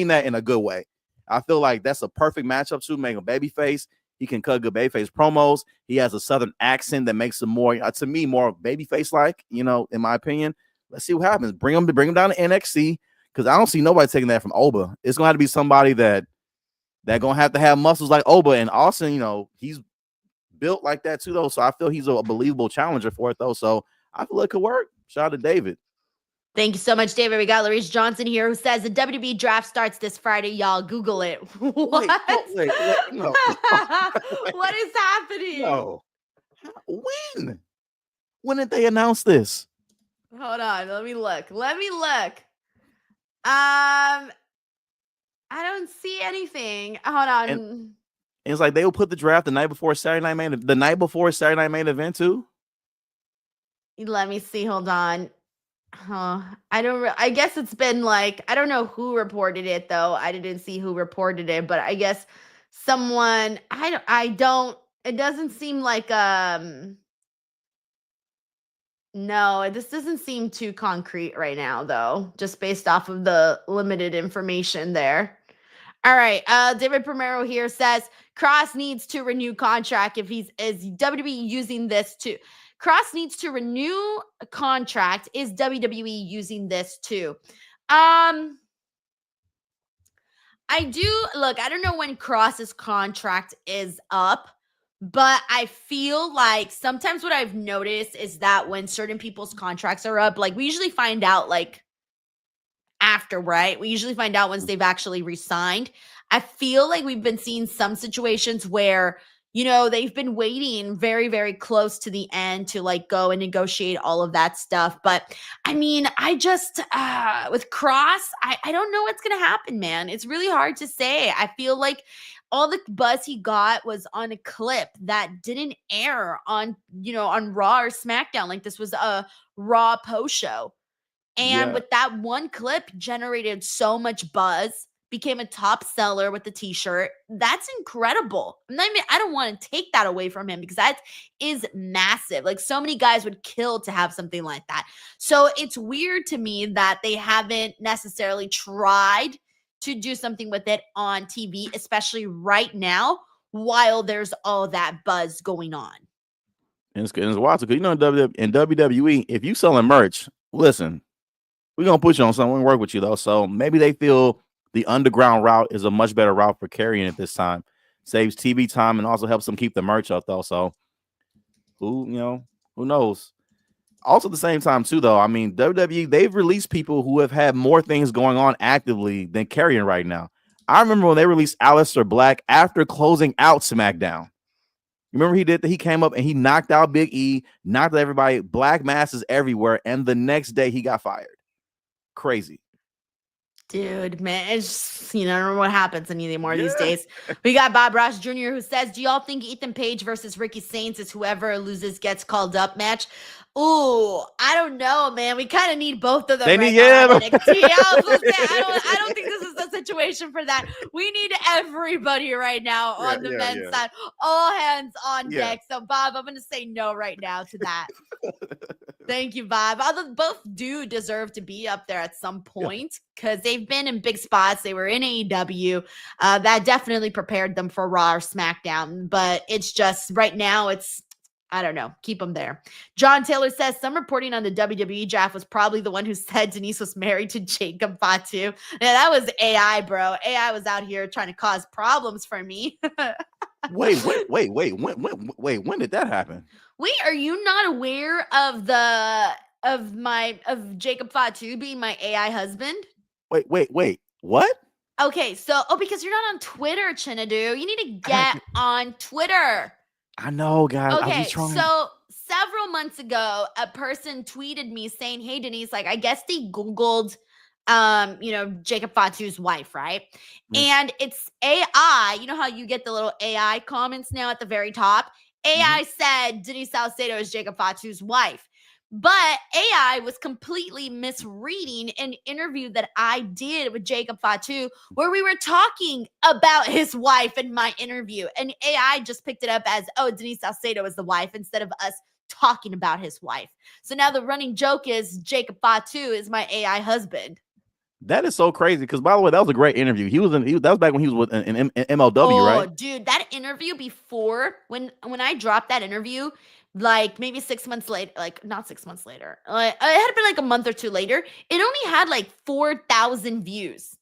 that in a good way. I feel like that's a perfect matchup to make a babyface. He can cut good babyface promos. He has a southern accent that makes him more, to me, more babyface like, in my opinion. Let's see what happens. Bring him down to NXT, because I don't see nobody taking that from Oba. It's gonna have to be somebody that gonna have to have muscles like Oba. And Austin, he's built like that too, though. So I feel he's a believable challenger for it, though. So I feel it could work. Shout out to David. Thank you so much, David. We got Larice Johnson here who says the WWE draft starts this Friday. Y'all Google it. What? Wait, no. What is happening? No. When? When did they announce this? Hold on. Let me look. I don't see anything. Hold on. And it's like they will put the draft the night before Saturday Night Main Event too. Let me see. Hold on. I guess it's been like, I don't know who reported it though. I didn't see who reported it, but I guess someone, it doesn't seem like, no, this doesn't seem too concrete right now though, just based off of the limited information there. All right. David Primero here says Kross needs to renew contract is WWE using this to Kross needs to renew a contract. Is WWE using this too? I do look, I don't know when Cross's contract is up, but I feel like sometimes what I've noticed is that when certain people's contracts are up, like we usually find out like after, right? We usually find out once they've actually resigned. I feel like we've been seeing some situations where, they've been waiting very, very close to the end to like go and negotiate all of that stuff. But I mean, I just, with Cross, I don't know what's going to happen, man. It's really hard to say. I feel like all the buzz he got was on a clip that didn't air on Raw or SmackDown. Like this was a Raw post show. And Yeah, with that one clip, generated so much buzz, became a top seller with the t-shirt. That's incredible. I don't want to take that away from him because that is massive. Like so many guys would kill to have something like that. So it's weird to me that they haven't necessarily tried to do something with it on TV, especially right now, while there's all that buzz going on. and it's wild because in WWE, if you selling merch, listen, we're gonna put you on something. We work with you though, so maybe they feel the underground route is a much better route for carrying it this time. Saves TV time and also helps them keep the merch up though. So who knows? Also, at the same time, too, though, I mean, WWE, they've released people who have had more things going on actively than carrying right now. I remember when they released Aleister Black after closing out SmackDown. Remember he came up and he knocked out Big E, knocked out everybody, black masses everywhere, and the next day he got fired. Crazy. Dude, man, it's just, I don't know what happens anymore these Yeah. days. We got Bob Ross Jr. who says, do y'all think Ethan Page versus Ricky Saints is whoever loses gets called up match? Ooh, I don't know, man. We kind of need both of them They right need, now yeah. on NXT. I was gonna say, I don't think this is the situation for that. We need everybody right now on the men's side. All hands on deck. So, Bob, I'm going to say no right now to that. Thank you, Bob. Although both do deserve to be up there at some point because they've been in big spots. They were in AEW. That definitely prepared them for Raw or SmackDown. But it's just right now, I don't know. Keep them there. John Taylor says some reporting on the WWE draft was probably the one who said Denise was married to Jacob Fatu. Yeah, that was AI, bro. AI was out here trying to cause problems for me. Wait. When did that happen? Wait, are you not aware of of Jacob Fatu being my AI husband? Wait. What? Okay, so because you're not on Twitter, Chinedu. You need to get on Twitter. I know, guys. I Okay, was trying. so several months ago, a person tweeted me saying, "Hey Denise, like I guess they Googled Jacob Fatu's wife, right? And it's AI. You know how you get the little AI comments now at the very top? AI said Denise Salcedo is Jacob Fatu's wife. But AI was completely misreading an interview that I did with Jacob Fatu where we were talking about his wife in my interview. And AI just picked it up as, oh, Denise Salcedo is the wife instead of us talking about his wife. So now the running joke is Jacob Fatu is my AI husband. That is so crazy because, by the way, that was a great interview. That was back when he was with an MLW, right? Oh, dude, that interview before when I dropped that interview, like maybe 6 months later, like not 6 months later, it had been like a month or two later. It only had like 4,000 views.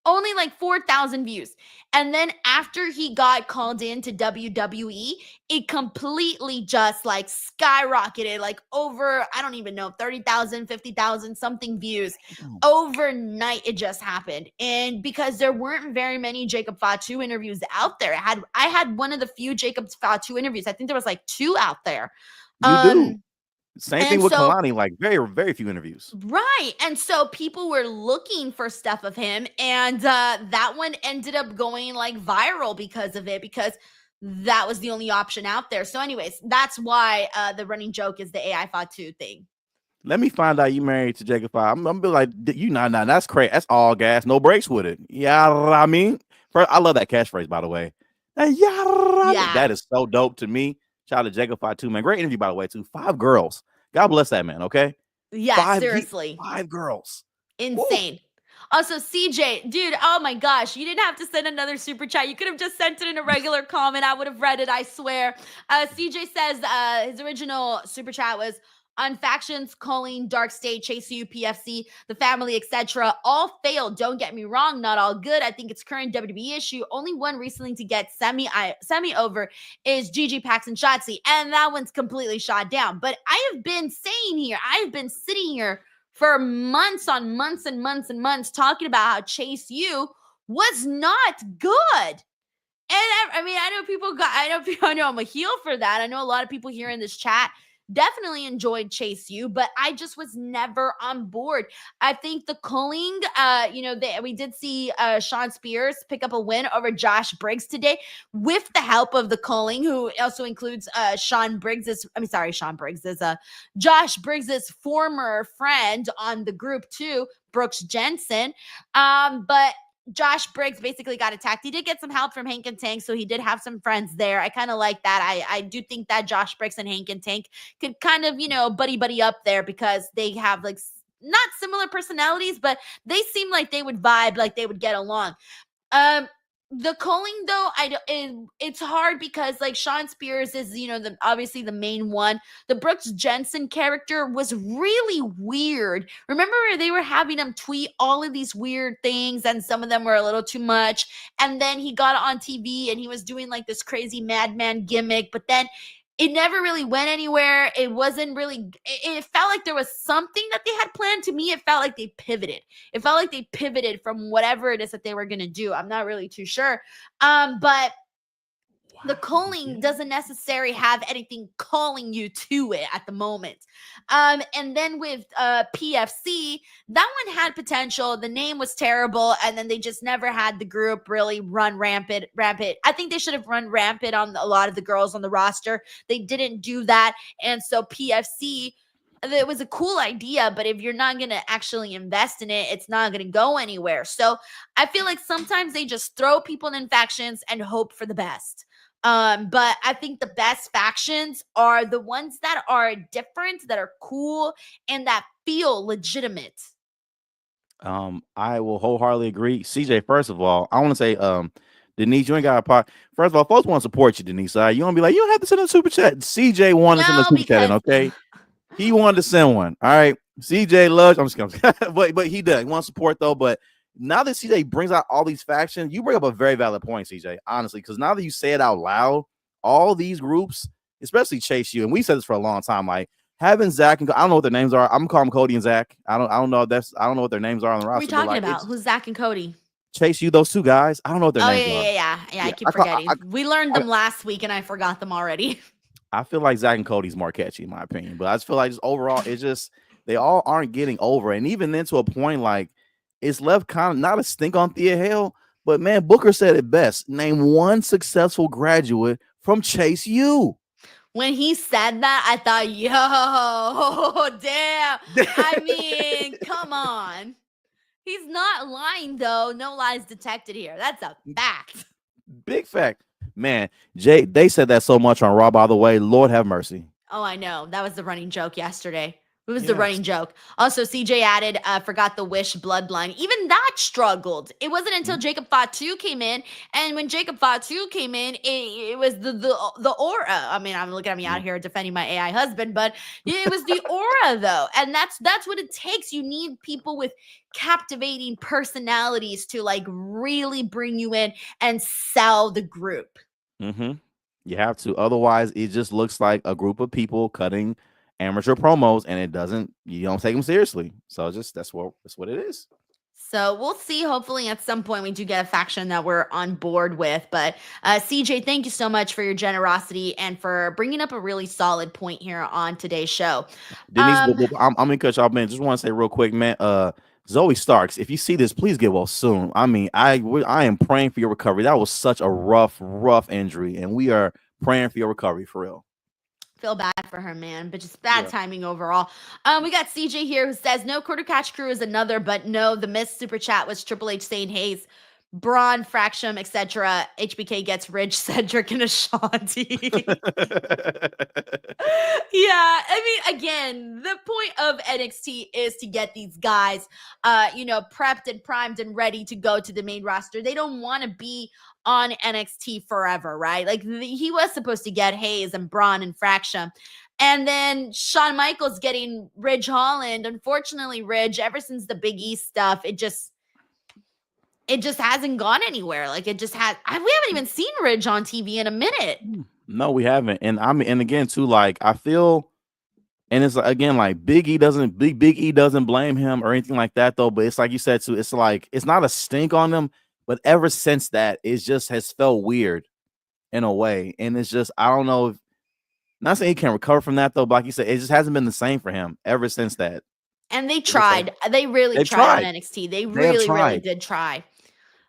Only like 4,000 views. And then after he got called into WWE, it completely just like skyrocketed, like over, I don't even know, 30,000, 50,000, something views. Overnight, it just happened. And because there weren't very many Jacob Fatu interviews out there, I had one of the few Jacob Fatu interviews. I think there was like 2 out there. You do. Same thing with Kelani, like very, very few interviews. Right. And so people were looking for stuff of him. And that one ended up going like viral because of it, because that was the only option out there. So, anyways, that's why the running joke is the AI Fatu thing. Let me find out you married to Jacob Fatu. I'm gonna be like, nah, that's crazy. That's all gas, no brakes with it. Yeah, I mean, I love that catchphrase, by the way. Yeah, that is so dope to me. Shout out to Jacob Fatu, man. Great interview, by the way, too. 5 girls. God bless that man, okay? Yeah, seriously. 5 girls. Insane. Woo. Also, CJ, dude, oh my gosh, you didn't have to send another super chat. You could have just sent it in a regular comment. I would have read it, I swear. CJ says his original super chat was, on factions, Colleen, Dark State, Chase U, PFC, the family, etc. All failed. Don't get me wrong, not all good. I think it's current WWE issue. Only one recently to get semi over is Gigi Pax and Shotzi, and that one's completely shot down. But I have been saying here, I've been sitting here for months on months and months and months talking about how Chase U was not good. And I mean, I know I'm a heel for that. I know a lot of people here in this chat definitely enjoyed Chase U, but I just was never on board. I think the culling, we did see Sean Spears pick up a win over Josh Briggs today with the help of the culling, who also includes Josh Briggs's former friend on the group too, Brooks Jensen. But Josh Briggs basically got attacked. He did get some help from Hank and Tank, so he did have some friends there. I kind of like that. I do think that Josh Briggs and Hank and Tank could kind of, buddy up there because they have like not similar personalities, but they seem like they would vibe, like they would get along. The culling though, it's hard because like Sean Spears is, obviously the main one. The Brooks Jensen character was really weird. Remember they were having him tweet all of these weird things and some of them were a little too much. And then he got on TV and he was doing like this crazy madman gimmick, but then it never really went anywhere. It wasn't really, it felt like there was something that they had planned. To me, it felt like they pivoted. It felt like they pivoted from whatever it is that they were going to do. I'm not really too sure. But the calling doesn't necessarily have anything calling you to it at the moment. And then with PFC, that one had potential. The name was terrible, and then they just never had the group really run rampant. I think they should have run rampant on a lot of the girls on the roster. They didn't do that, and so PFC, it was a cool idea, but if you're not going to actually invest in it, it's not going to go anywhere. So I feel like sometimes they just throw people in factions and hope for the best. But I think the best factions are the ones that are different, that are cool, and that feel legitimate. I will wholeheartedly agree. CJ, first of all, I want to say, Denise, you ain't got a pot. First of all, folks want to support you, Denise. You want to be like, you don't have to send a super chat. CJ wanted to send a super chat in, okay? He wanted to send one. All right. CJ loves, I'm just kidding. but he does. He wants support though. But now that CJ brings out all these factions, you bring up a very valid point, CJ, honestly, because now that you say it out loud, all these groups, especially Chase U, and we said this for a long time, like having Zach and I don't know what their names are. I'm calling Cody and Zach. I don't know I don't know what their names are on the roster. What are we talking about? Who's Zach and Cody? Chase U, those two guys. I don't know what their names are. Yeah. I keep forgetting. We learned them last week and I forgot them already. I feel like Zach and Cody's more catchy in my opinion, but I just feel like just overall, it's just they all aren't getting over, and even then to a point like it's left kind of not a stink on Thea Hale, but man, Booker said it best. Name one successful graduate from Chase U. When he said that, I thought, yo, damn. I mean, come on. He's not lying, though. No lies detected here. That's a fact. Big fact. Man, Jay, they said that so much on Raw, by the way. Lord have mercy. Oh, I know. That was the running joke yesterday. It was the running joke. Also, CJ added, forgot the Wish bloodline. Even that struggled. It wasn't until Jacob Fatu came in. And when Jacob Fatu came in, it was the aura. I mean, I'm looking at me out here defending my AI husband, but it was the aura, though. And that's what it takes. You need people with captivating personalities to like really bring you in and sell the group. Mm-hmm. You have to. Otherwise, it just looks like a group of people cutting amateur promos, and you don't take them seriously. So that's what it is. So we'll see. Hopefully at some point we do get a faction that we're on board with. But CJ, thank you so much for your generosity and for bringing up a really solid point here on today's show. Denise, I'm gonna cut y'all, man. Just want to say real quick, man. Zoe Starks, if you see this, please get well soon. I mean, I am praying for your recovery. That was such a rough injury, and we are praying for your recovery for real. Feel bad for her, man, but just bad timing overall. We got CJ here who says no quarter catch crew is another, but no, the missed super chat was Triple H saying Hayes, Braun, Fractum, etc. HBK gets Ridge, Cedric, and Ashanti. Yeah, I mean, again, the point of NXT is to get these guys, prepped and primed and ready to go to the main roster. They don't want to be on NXT forever, right? Like he was supposed to get Hayes and Braun and Fractum. And then Shawn Michaels getting Ridge Holland. Unfortunately, Ridge, ever since the Big E stuff, it just hasn't gone anywhere. Like it just has. We haven't even seen Ridge on TV in a minute. No, we haven't. And I mean, and again, too, like I feel, and it's again like Big E doesn't blame him or anything like that though. But it's like you said too, it's like it's not a stink on them, but ever since that, it just has felt weird in a way. And it's just I don't know if not saying he can recover from that though, but like you said, it just hasn't been the same for him ever since that. And they tried. They really tried on NXT. They really did try.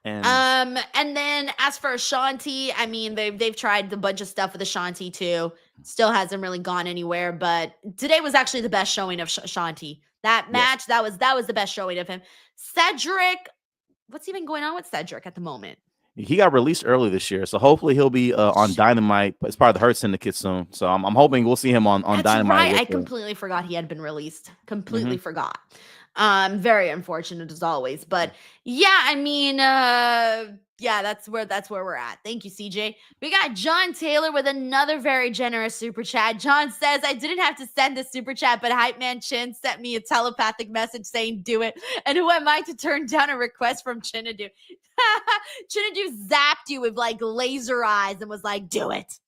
And then as for Ashanti, I mean, they've tried a bunch of stuff with Ashanti too. Still hasn't really gone anywhere. But today was actually the best showing of Ashanti. That match, that was the best showing of him. Cedric, what's even going on with Cedric at the moment? He got released early this year, so hopefully he'll be on Dynamite. It's part of the Hurt Syndicate soon, so I'm hoping we'll see him on Dynamite. Right. I completely forgot he had been released. Completely forgot. Very unfortunate as always, but yeah, I mean, yeah, that's where we're at. Thank you, CJ. We got John Taylor with another very generous super chat. John says, I didn't have to send the super chat, but Hype Man Chin sent me a telepathic message saying, do it. And who am I to turn down a request from Chinedu? Chinedu zapped you with like laser eyes and was like, do it.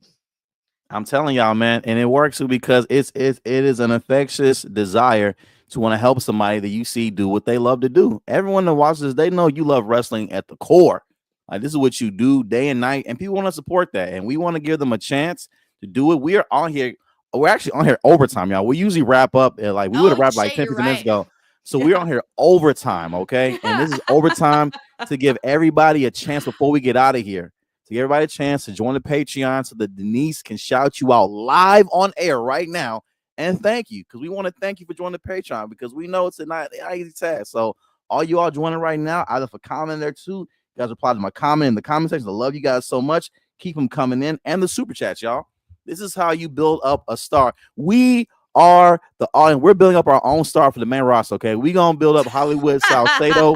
I'm telling y'all, man, and it works because it is an infectious desire to want to help somebody that you see do what they love to do. Everyone that watches, they know you love wrestling at the core. Like this is what you do day and night, and people want to support that, and we want to give them a chance to do it. We are on here. We're actually on here overtime, y'all. We usually wrap up at like we would have wrapped like 10, 15 minutes ago. So we're on here overtime, okay? And this is overtime to give everybody a chance before we get out of here. To give everybody a chance to join the Patreon so that Denise can shout you out live on air right now. And thank you, because we want to thank you for joining the Patreon because we know it's not easy task. So all you all joining right now, either for comment there too. You guys reply to my comment in the comment section. I love you guys so much. Keep them coming in and the super chats, y'all. This is how you build up a star. We are the audience. We're building up our own star for the main roster. Okay, we gonna build up Hollywood Salcedo.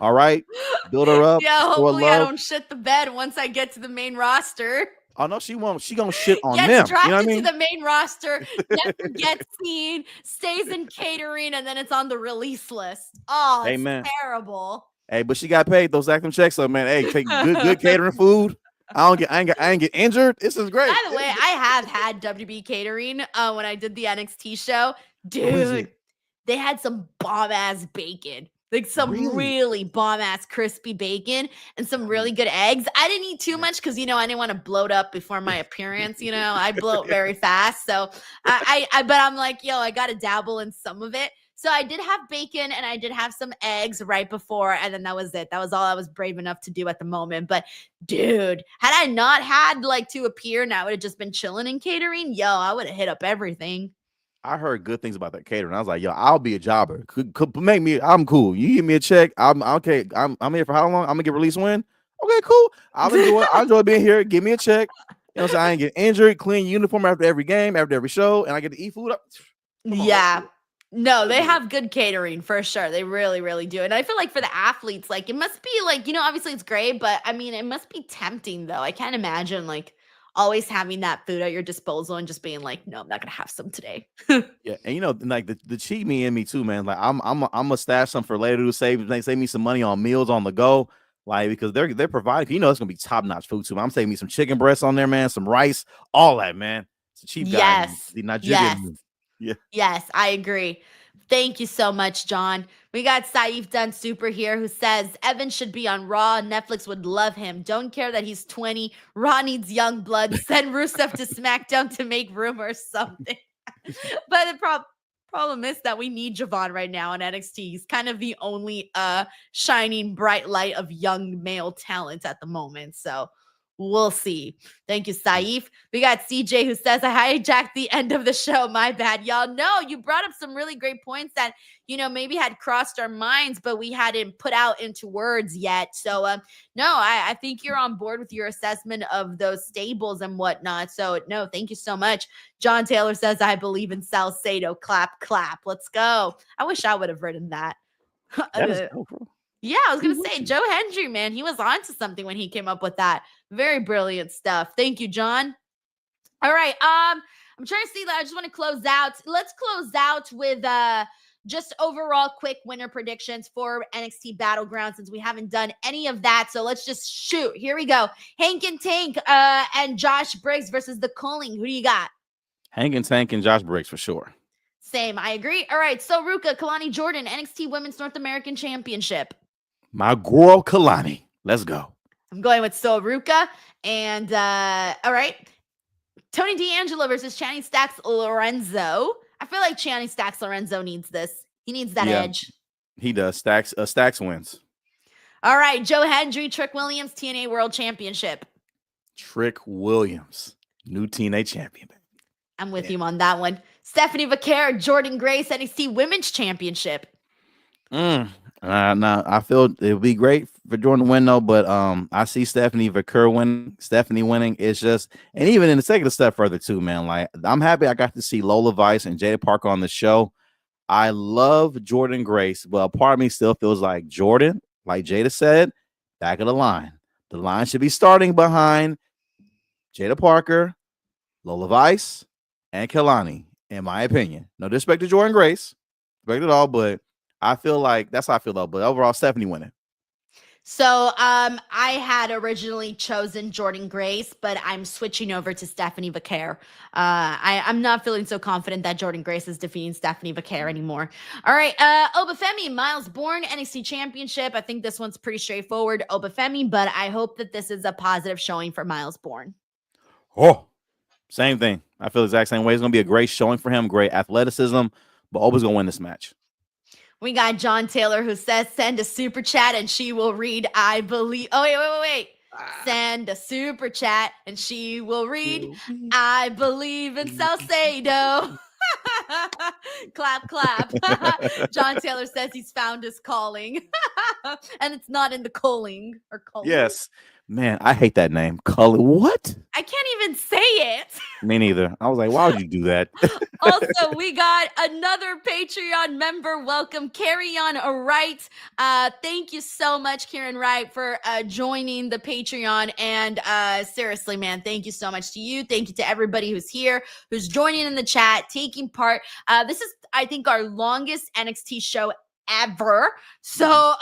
All right, build her up. Yeah, hopefully I don't shit the bed once I get to the main roster. Oh no, she won't. She gonna shit on them. You know what I mean? To the main roster, never gets seen, stays in catering, and then it's on the release list. Oh, it's terrible. Hey, but she got paid those acting checks, so man, hey, take good catering food. I ain't get injured. This is great. By the way, I have had WB catering when I did the NXT show. Dude, they had some bomb ass bacon. Like some really bomb-ass crispy bacon and some really good eggs. I didn't eat too much because, I didn't want to bloat up before my appearance. I bloat very fast. So but I'm like, I got to dabble in some of it. So I did have bacon and I did have some eggs right before. And then that was it. That was all I was brave enough to do at the moment. But dude, had I not had to appear and I would have just been chilling in catering, I would have hit up everything. I heard good things about that catering. I was like, I'll be a jobber. Could make me. I'm cool. You give me a check. I'm okay. I'm here for how long? I'm gonna get released when? Okay, cool. I enjoy being here. Give me a check. You know what I'm saying? I ain't get injured. Clean uniform after every game, after every show, and I get to eat food up. Yeah. No, they have good catering for sure. They really, really do. And I feel like for the athletes, it must be obviously it's great, but I mean, it must be tempting though. I can't imagine always having that food at your disposal and just being like, no, I'm not gonna have some today. Yeah, and the cheat me in me too, man. Like I'm gonna stash some for later to save me some money on meals on the go, because they're providing. It's gonna be top notch food too. I'm saving me some chicken breasts on there, man, some rice, all that, man. It's a cheap guy. Yes, yeah. Yes, I agree. Thank you so much, John. We got Saif Dunn Super here who says Evan should be on Raw. Netflix would love him. Don't care that he's 20. Raw needs young blood. Send Rusev to SmackDown to make room or something. But the problem is that we need Javon right now in NXT. He's kind of the only shining bright light of young male talent at the moment. So we'll see. Thank you, Saif. We got CJ who says, I hijacked the end of the show. My bad, y'all. No, you brought up some really great points that, maybe had crossed our minds, but we hadn't put out into words yet. So, no, I think you're on board with your assessment of those stables and whatnot. So, no, thank you so much. John Taylor says, I believe in Salcedo. Clap, clap. Let's go. I wish I would have written that. Yeah, I was going to say, Joe Hendry, man, he was onto something when he came up with that. Very brilliant stuff. Thank you, John. All right. I'm I'm trying to see that. I just want to close out. Let's close out with just overall quick winner predictions for NXT Battleground since we haven't done any of that. So let's just shoot. Here we go. Hank and Tank and Josh Briggs versus the Culling. Who do you got? Hank and Tank and Josh Briggs for sure. Same. I agree. All right. So Ruka, Kelani Jordan, NXT Women's North American Championship. My girl Kelani. Let's go. I'm going with Ruka. And all right. Tony D'Angelo versus Channing Stacks Lorenzo. I feel like Channing Stacks Lorenzo needs this. He needs that edge. He does. Stacks wins. All right. Joe Hendry, Trick Williams, TNA World Championship. Trick Williams, new TNA champion. I'm with you on that one. Stephanie Vaquer, Jordan Grace, NXT Women's Championship. Now I feel it would be great for Jordan to win though, but I see Stephanie Vaquer winning. Stephanie winning is just, and even in the second step further too, man. Like I'm happy I got to see Lola Vice and Jada Parker on the show. I love Jordan Grace, but a part of me still feels like Jordan, like Jada said, back of the line. The line should be starting behind Jada Parker, Lola Vice, and Kelani, in my opinion. No disrespect to Jordan Grace, respect it all, but I feel like that's how I feel though. But overall, Stephanie winning. So I had originally chosen Jordan Grace, but I'm switching over to Stephanie Vaquer. I'm not feeling so confident that Jordan Grace is defeating Stephanie Vaquer anymore. All right, Femi, Miles Bourne, NXT Championship. I think this one's pretty straightforward, Femi, but I hope that this is a positive showing for Miles Bourne. Oh, same thing. I feel the exact same way. It's going to be a great showing for him, great athleticism, but Oba's going to win this match. We got John Taylor who says, send a super chat and she will read, I believe. Oh, wait. Send a super chat and she will read, I believe in Salcedo. Clap. John Taylor says he's found his calling. And it's not in the calling or calling. Yes. Man, I hate that name. What? I can't even say it. Me neither. I was like, why would you do that? Also, we got another Patreon member. Welcome, Carry-On Wright. Thank you so much, Kieran Wright, for joining the Patreon. And seriously, man, thank you so much to you. Thank you to everybody who's here, who's joining in the chat, taking part. This is, I think, our longest NXT show ever. So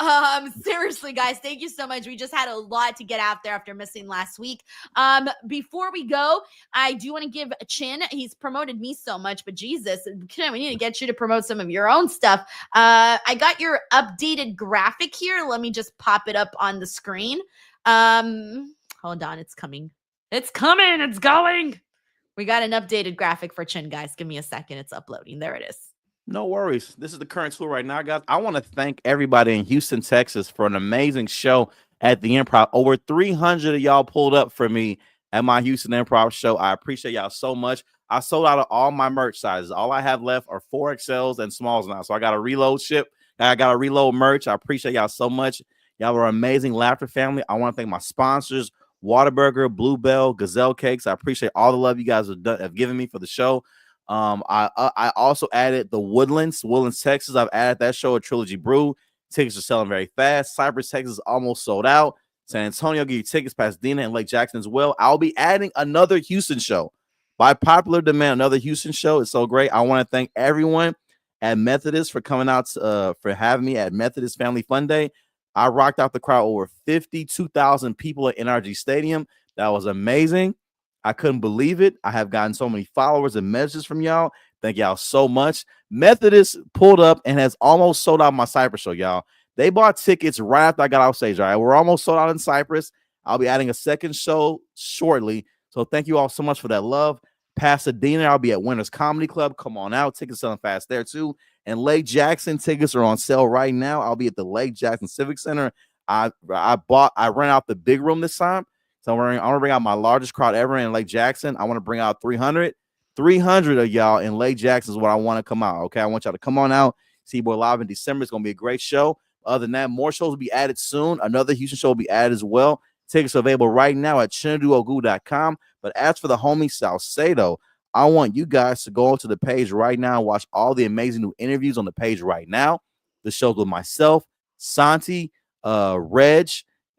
seriously, guys, thank you so much. We just had a lot to get out there after missing last week. Before we go, I do want to give Chin, he's promoted me so much, but Jesus, we need to get you to promote some of your own stuff. I got your updated graphic here. Let me just pop it up on the screen. Hold on, it's coming. It's going. We got an updated graphic for Chin, guys. Give me a second. It's uploading. There it is. No worries. This is the current tool right now, guys. I want to thank everybody in Houston, Texas for an amazing show at the Improv. Over 300 of y'all pulled up for me at my Houston Improv show. I appreciate y'all so much. I sold out of all my merch sizes. All I have left are 4XLs and smalls now. So I got a reload ship. I got a reload merch. I appreciate y'all so much. Y'all are amazing Laughter family. I want to thank my sponsors, Whataburger, Bluebell, Gazelle Cakes. I appreciate all the love you guys have given me for the show. I also added the Woodlands, Texas. I've added that show, a Trilogy Brew. Tickets are selling very fast. Cypress, Texas is almost sold out. San Antonio, give you tickets. Pasadena and Lake Jackson as well. I'll be adding another Houston show. By popular demand, another Houston show. It's so great. I want to thank everyone at Methodist for coming out, for having me at Methodist Family Fun Day. I rocked out the crowd. Over 52,000 people at NRG Stadium. That was amazing. I couldn't believe it. I have gotten so many followers and messages from y'all. Thank y'all so much. Methodist pulled up and has almost sold out my Cypress show, y'all. They bought tickets right after I got off stage. All right, we're almost sold out in Cypress. I'll be adding a second show shortly. So thank you all so much for that love. Pasadena, I'll be at Winners Comedy Club. Come on out. Tickets selling fast there too. And Lake Jackson, tickets are on sale right now. I'll be at the Lake Jackson Civic Center. I ran out the big room this time. So I'm going to bring out my largest crowd ever in Lake Jackson. I want to bring out 300. 300 of y'all in Lake Jackson is what I want to come out. Okay, I want y'all to come on out. See Boy Live in December. It's going to be a great show. Other than that, more shows will be added soon. Another Houston show will be added as well. Tickets are available right now at ChineduOgu.com. But as for the homie Salcedo, I want you guys to go onto the page right now and watch all the amazing new interviews on the page right now. The shows with myself, Santi, Reg,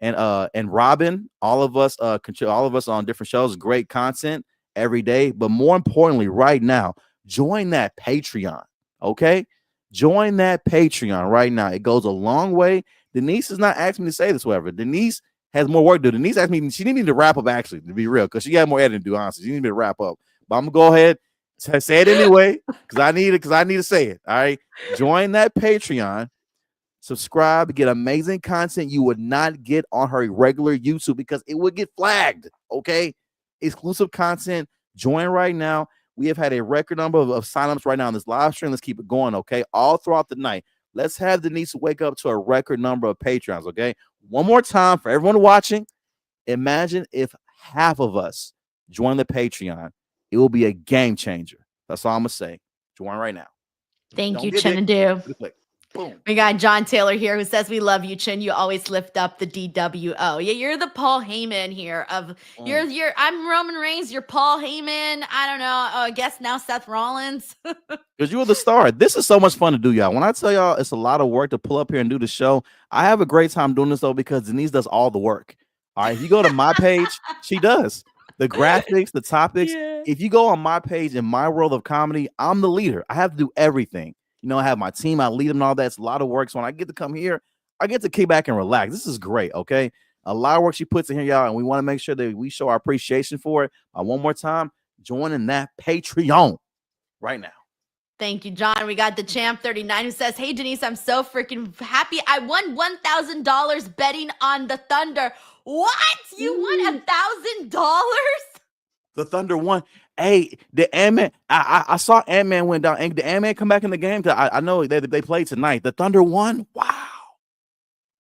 and Robin, all of us on different shows, great content. every day. But more importantly, right now, join that Patreon. Okay. Join that Patreon right now. It goes a long way. Denise is not asking me to say this, however. Denise has more work to do. Denise asked me, she needed me to wrap up, actually, to be real, because she got more editing to do, honestly. She needed me to wrap up. But I'm gonna go ahead, say it anyway, because I need to say it. All right. Join that Patreon. Subscribe, get amazing content you would not get on her regular YouTube because it would get flagged. Okay. Exclusive content. Join right now. We have had a record number of signups right now on this live stream. Let's keep it going. Okay. All throughout the night. Let's have Denise wake up to a record number of Patreons. Okay. One more time for everyone watching. Imagine if half of us join the Patreon. It will be a game changer. That's all I'm going to say. Join right now. Thank you, Chinedu. Boom. We got John Taylor here who says, we love you, Chin. You always lift up the DWO. Yeah, you're the Paul Heyman here of I'm Roman Reigns, you're Paul Heyman. I don't know. I guess now Seth Rollins. Because you were the star. This is so much fun to do, y'all. When I tell y'all it's a lot of work to pull up here and do the show, I have a great time doing this though because Denise does all the work. All right. If you go to my page, she does the graphics, the topics. Yeah. If you go on my page in my world of comedy, I'm the leader. I have to do everything. You know, I have my team, I lead them and all that. It's a lot of work. So when I get to come here, I get to kick back and relax. This is great. Okay. A lot of work she puts in here, y'all. And we want to make sure that we show our appreciation for it. One more time, joining that Patreon right now. Thank you, John. We got the Champ 39 who says, hey, Denise, I'm so freaking happy. I won $1,000 betting on the Thunder. What? You won $1,000? The Thunder won. Hey, the Ant-Man, I saw Ant-Man went down. And the Ant-Man come back in the game? I know they played tonight. The Thunder won? Wow.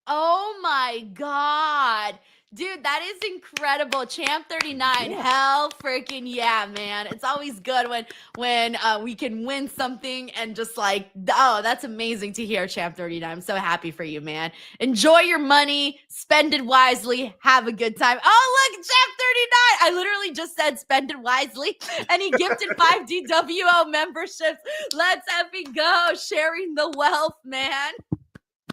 Oh, my God. Dude, that is incredible. Champ 39. Yeah. Hell freaking yeah, man. It's always good when we can win something and just like, oh, that's amazing to hear, Champ 39. I'm so happy for you, man. Enjoy your money. Spend it wisely. Have a good time. Oh, look, Champ 39. I literally just said spend it wisely. And he gifted 5 DWO memberships. Let's effing go. Sharing the wealth, man.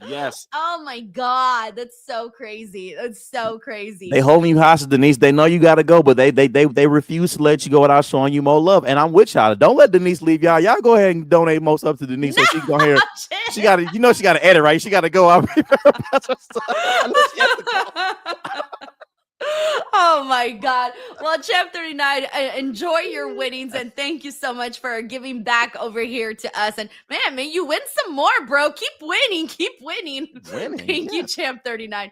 Yes. Oh my God, that's so crazy. That's so crazy. They holding you hostage, Denise. They know you got to go, but they refuse to let you go without showing you more love. And I'm with y'all. Don't let Denise leave, y'all. Y'all go ahead and donate most up to Denise so she can go here. She got to, she got to edit, right? She got to go out. Oh my God. Well, Champ 39, enjoy your winnings and thank you so much for giving back over here to us. And man, may you win some more, bro. Keep winning. Keep winning. Thank you, Champ 39.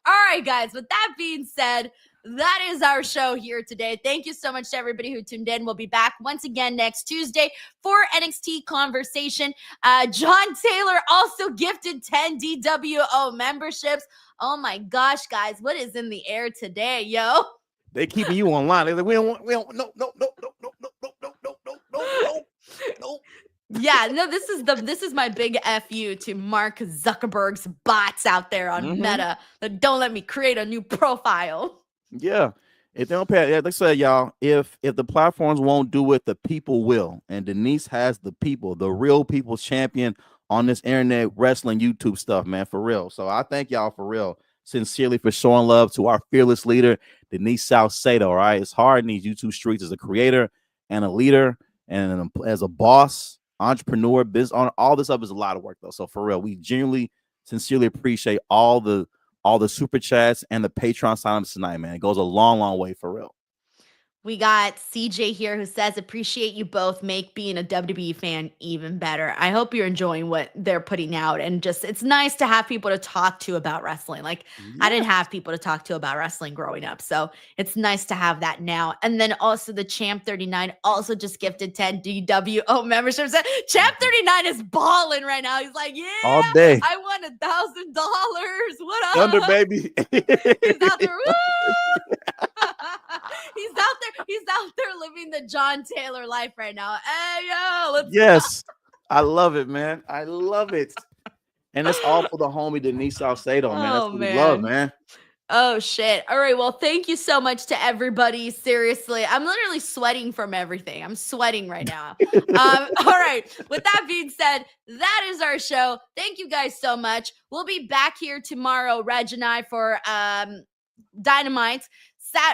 All right, guys. With that being said, that is our show here today. Thank you so much to everybody who tuned in. We'll be back once again next Tuesday for NXT Conversation. John Taylor also gifted 10 DWO memberships. Oh my gosh, guys, what is in the air today, yo? They keeping you online. They're like, we don't, no. Yeah, no, this is my big FU to Mark Zuckerberg's bots out there on Meta that don't let me create a new profile. Yeah. If they don't pay, like I said, y'all, if the platforms won't do it, the people will. And Denise has the people, the real people's champion on this internet wrestling YouTube stuff, man, for real. So I thank y'all for real, sincerely, for showing love to our fearless leader, Denise Salcedo. All right, it's hard in these YouTube streets as a creator and a leader and as a boss, entrepreneur, business owner. All this stuff is a lot of work, though. So for real, we genuinely, sincerely appreciate all the super chats and the Patreon signups tonight, man. It goes a long, long way, for real. We got CJ here who says, appreciate you both. Make being a WWE fan even better. I hope you're enjoying what they're putting out. And just, it's nice to have people to talk to about wrestling. Like, I didn't have people to talk to about wrestling growing up. So it's nice to have that now. And then also the Champ 39 also just gifted 10 DWO memberships. Champ 39 is balling right now. He's like, yeah, all day. I won $1,000. What up? Thunder, baby. He's out there. He's out there living the John Taylor life right now. Hey, yo, let's go. I love it, man. I love it. And it's all for the homie Denise Salcedo, man. That's what we love, man. Oh, shit. All right. Well, thank you so much to everybody. Seriously, I'm literally sweating from everything. I'm sweating right now. All right. With that being said, that is our show. Thank you guys so much. We'll be back here tomorrow, Reg and I, for Dynamite.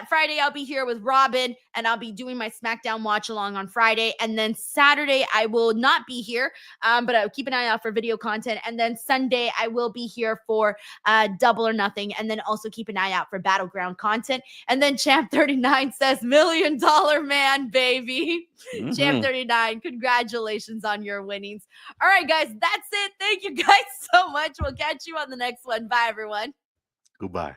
Friday, I'll be here with Robin, and I'll be doing my SmackDown watch along on Friday. And then Saturday, I will not be here, but I'll keep an eye out for video content. And then Sunday, I will be here for Double or Nothing. And then also keep an eye out for Battleground content. And then Champ 39 says, $1 million man, baby. Champ 39, congratulations on your winnings. All right, guys, that's it. Thank you guys so much. We'll catch you on the next one. Bye, everyone. Goodbye.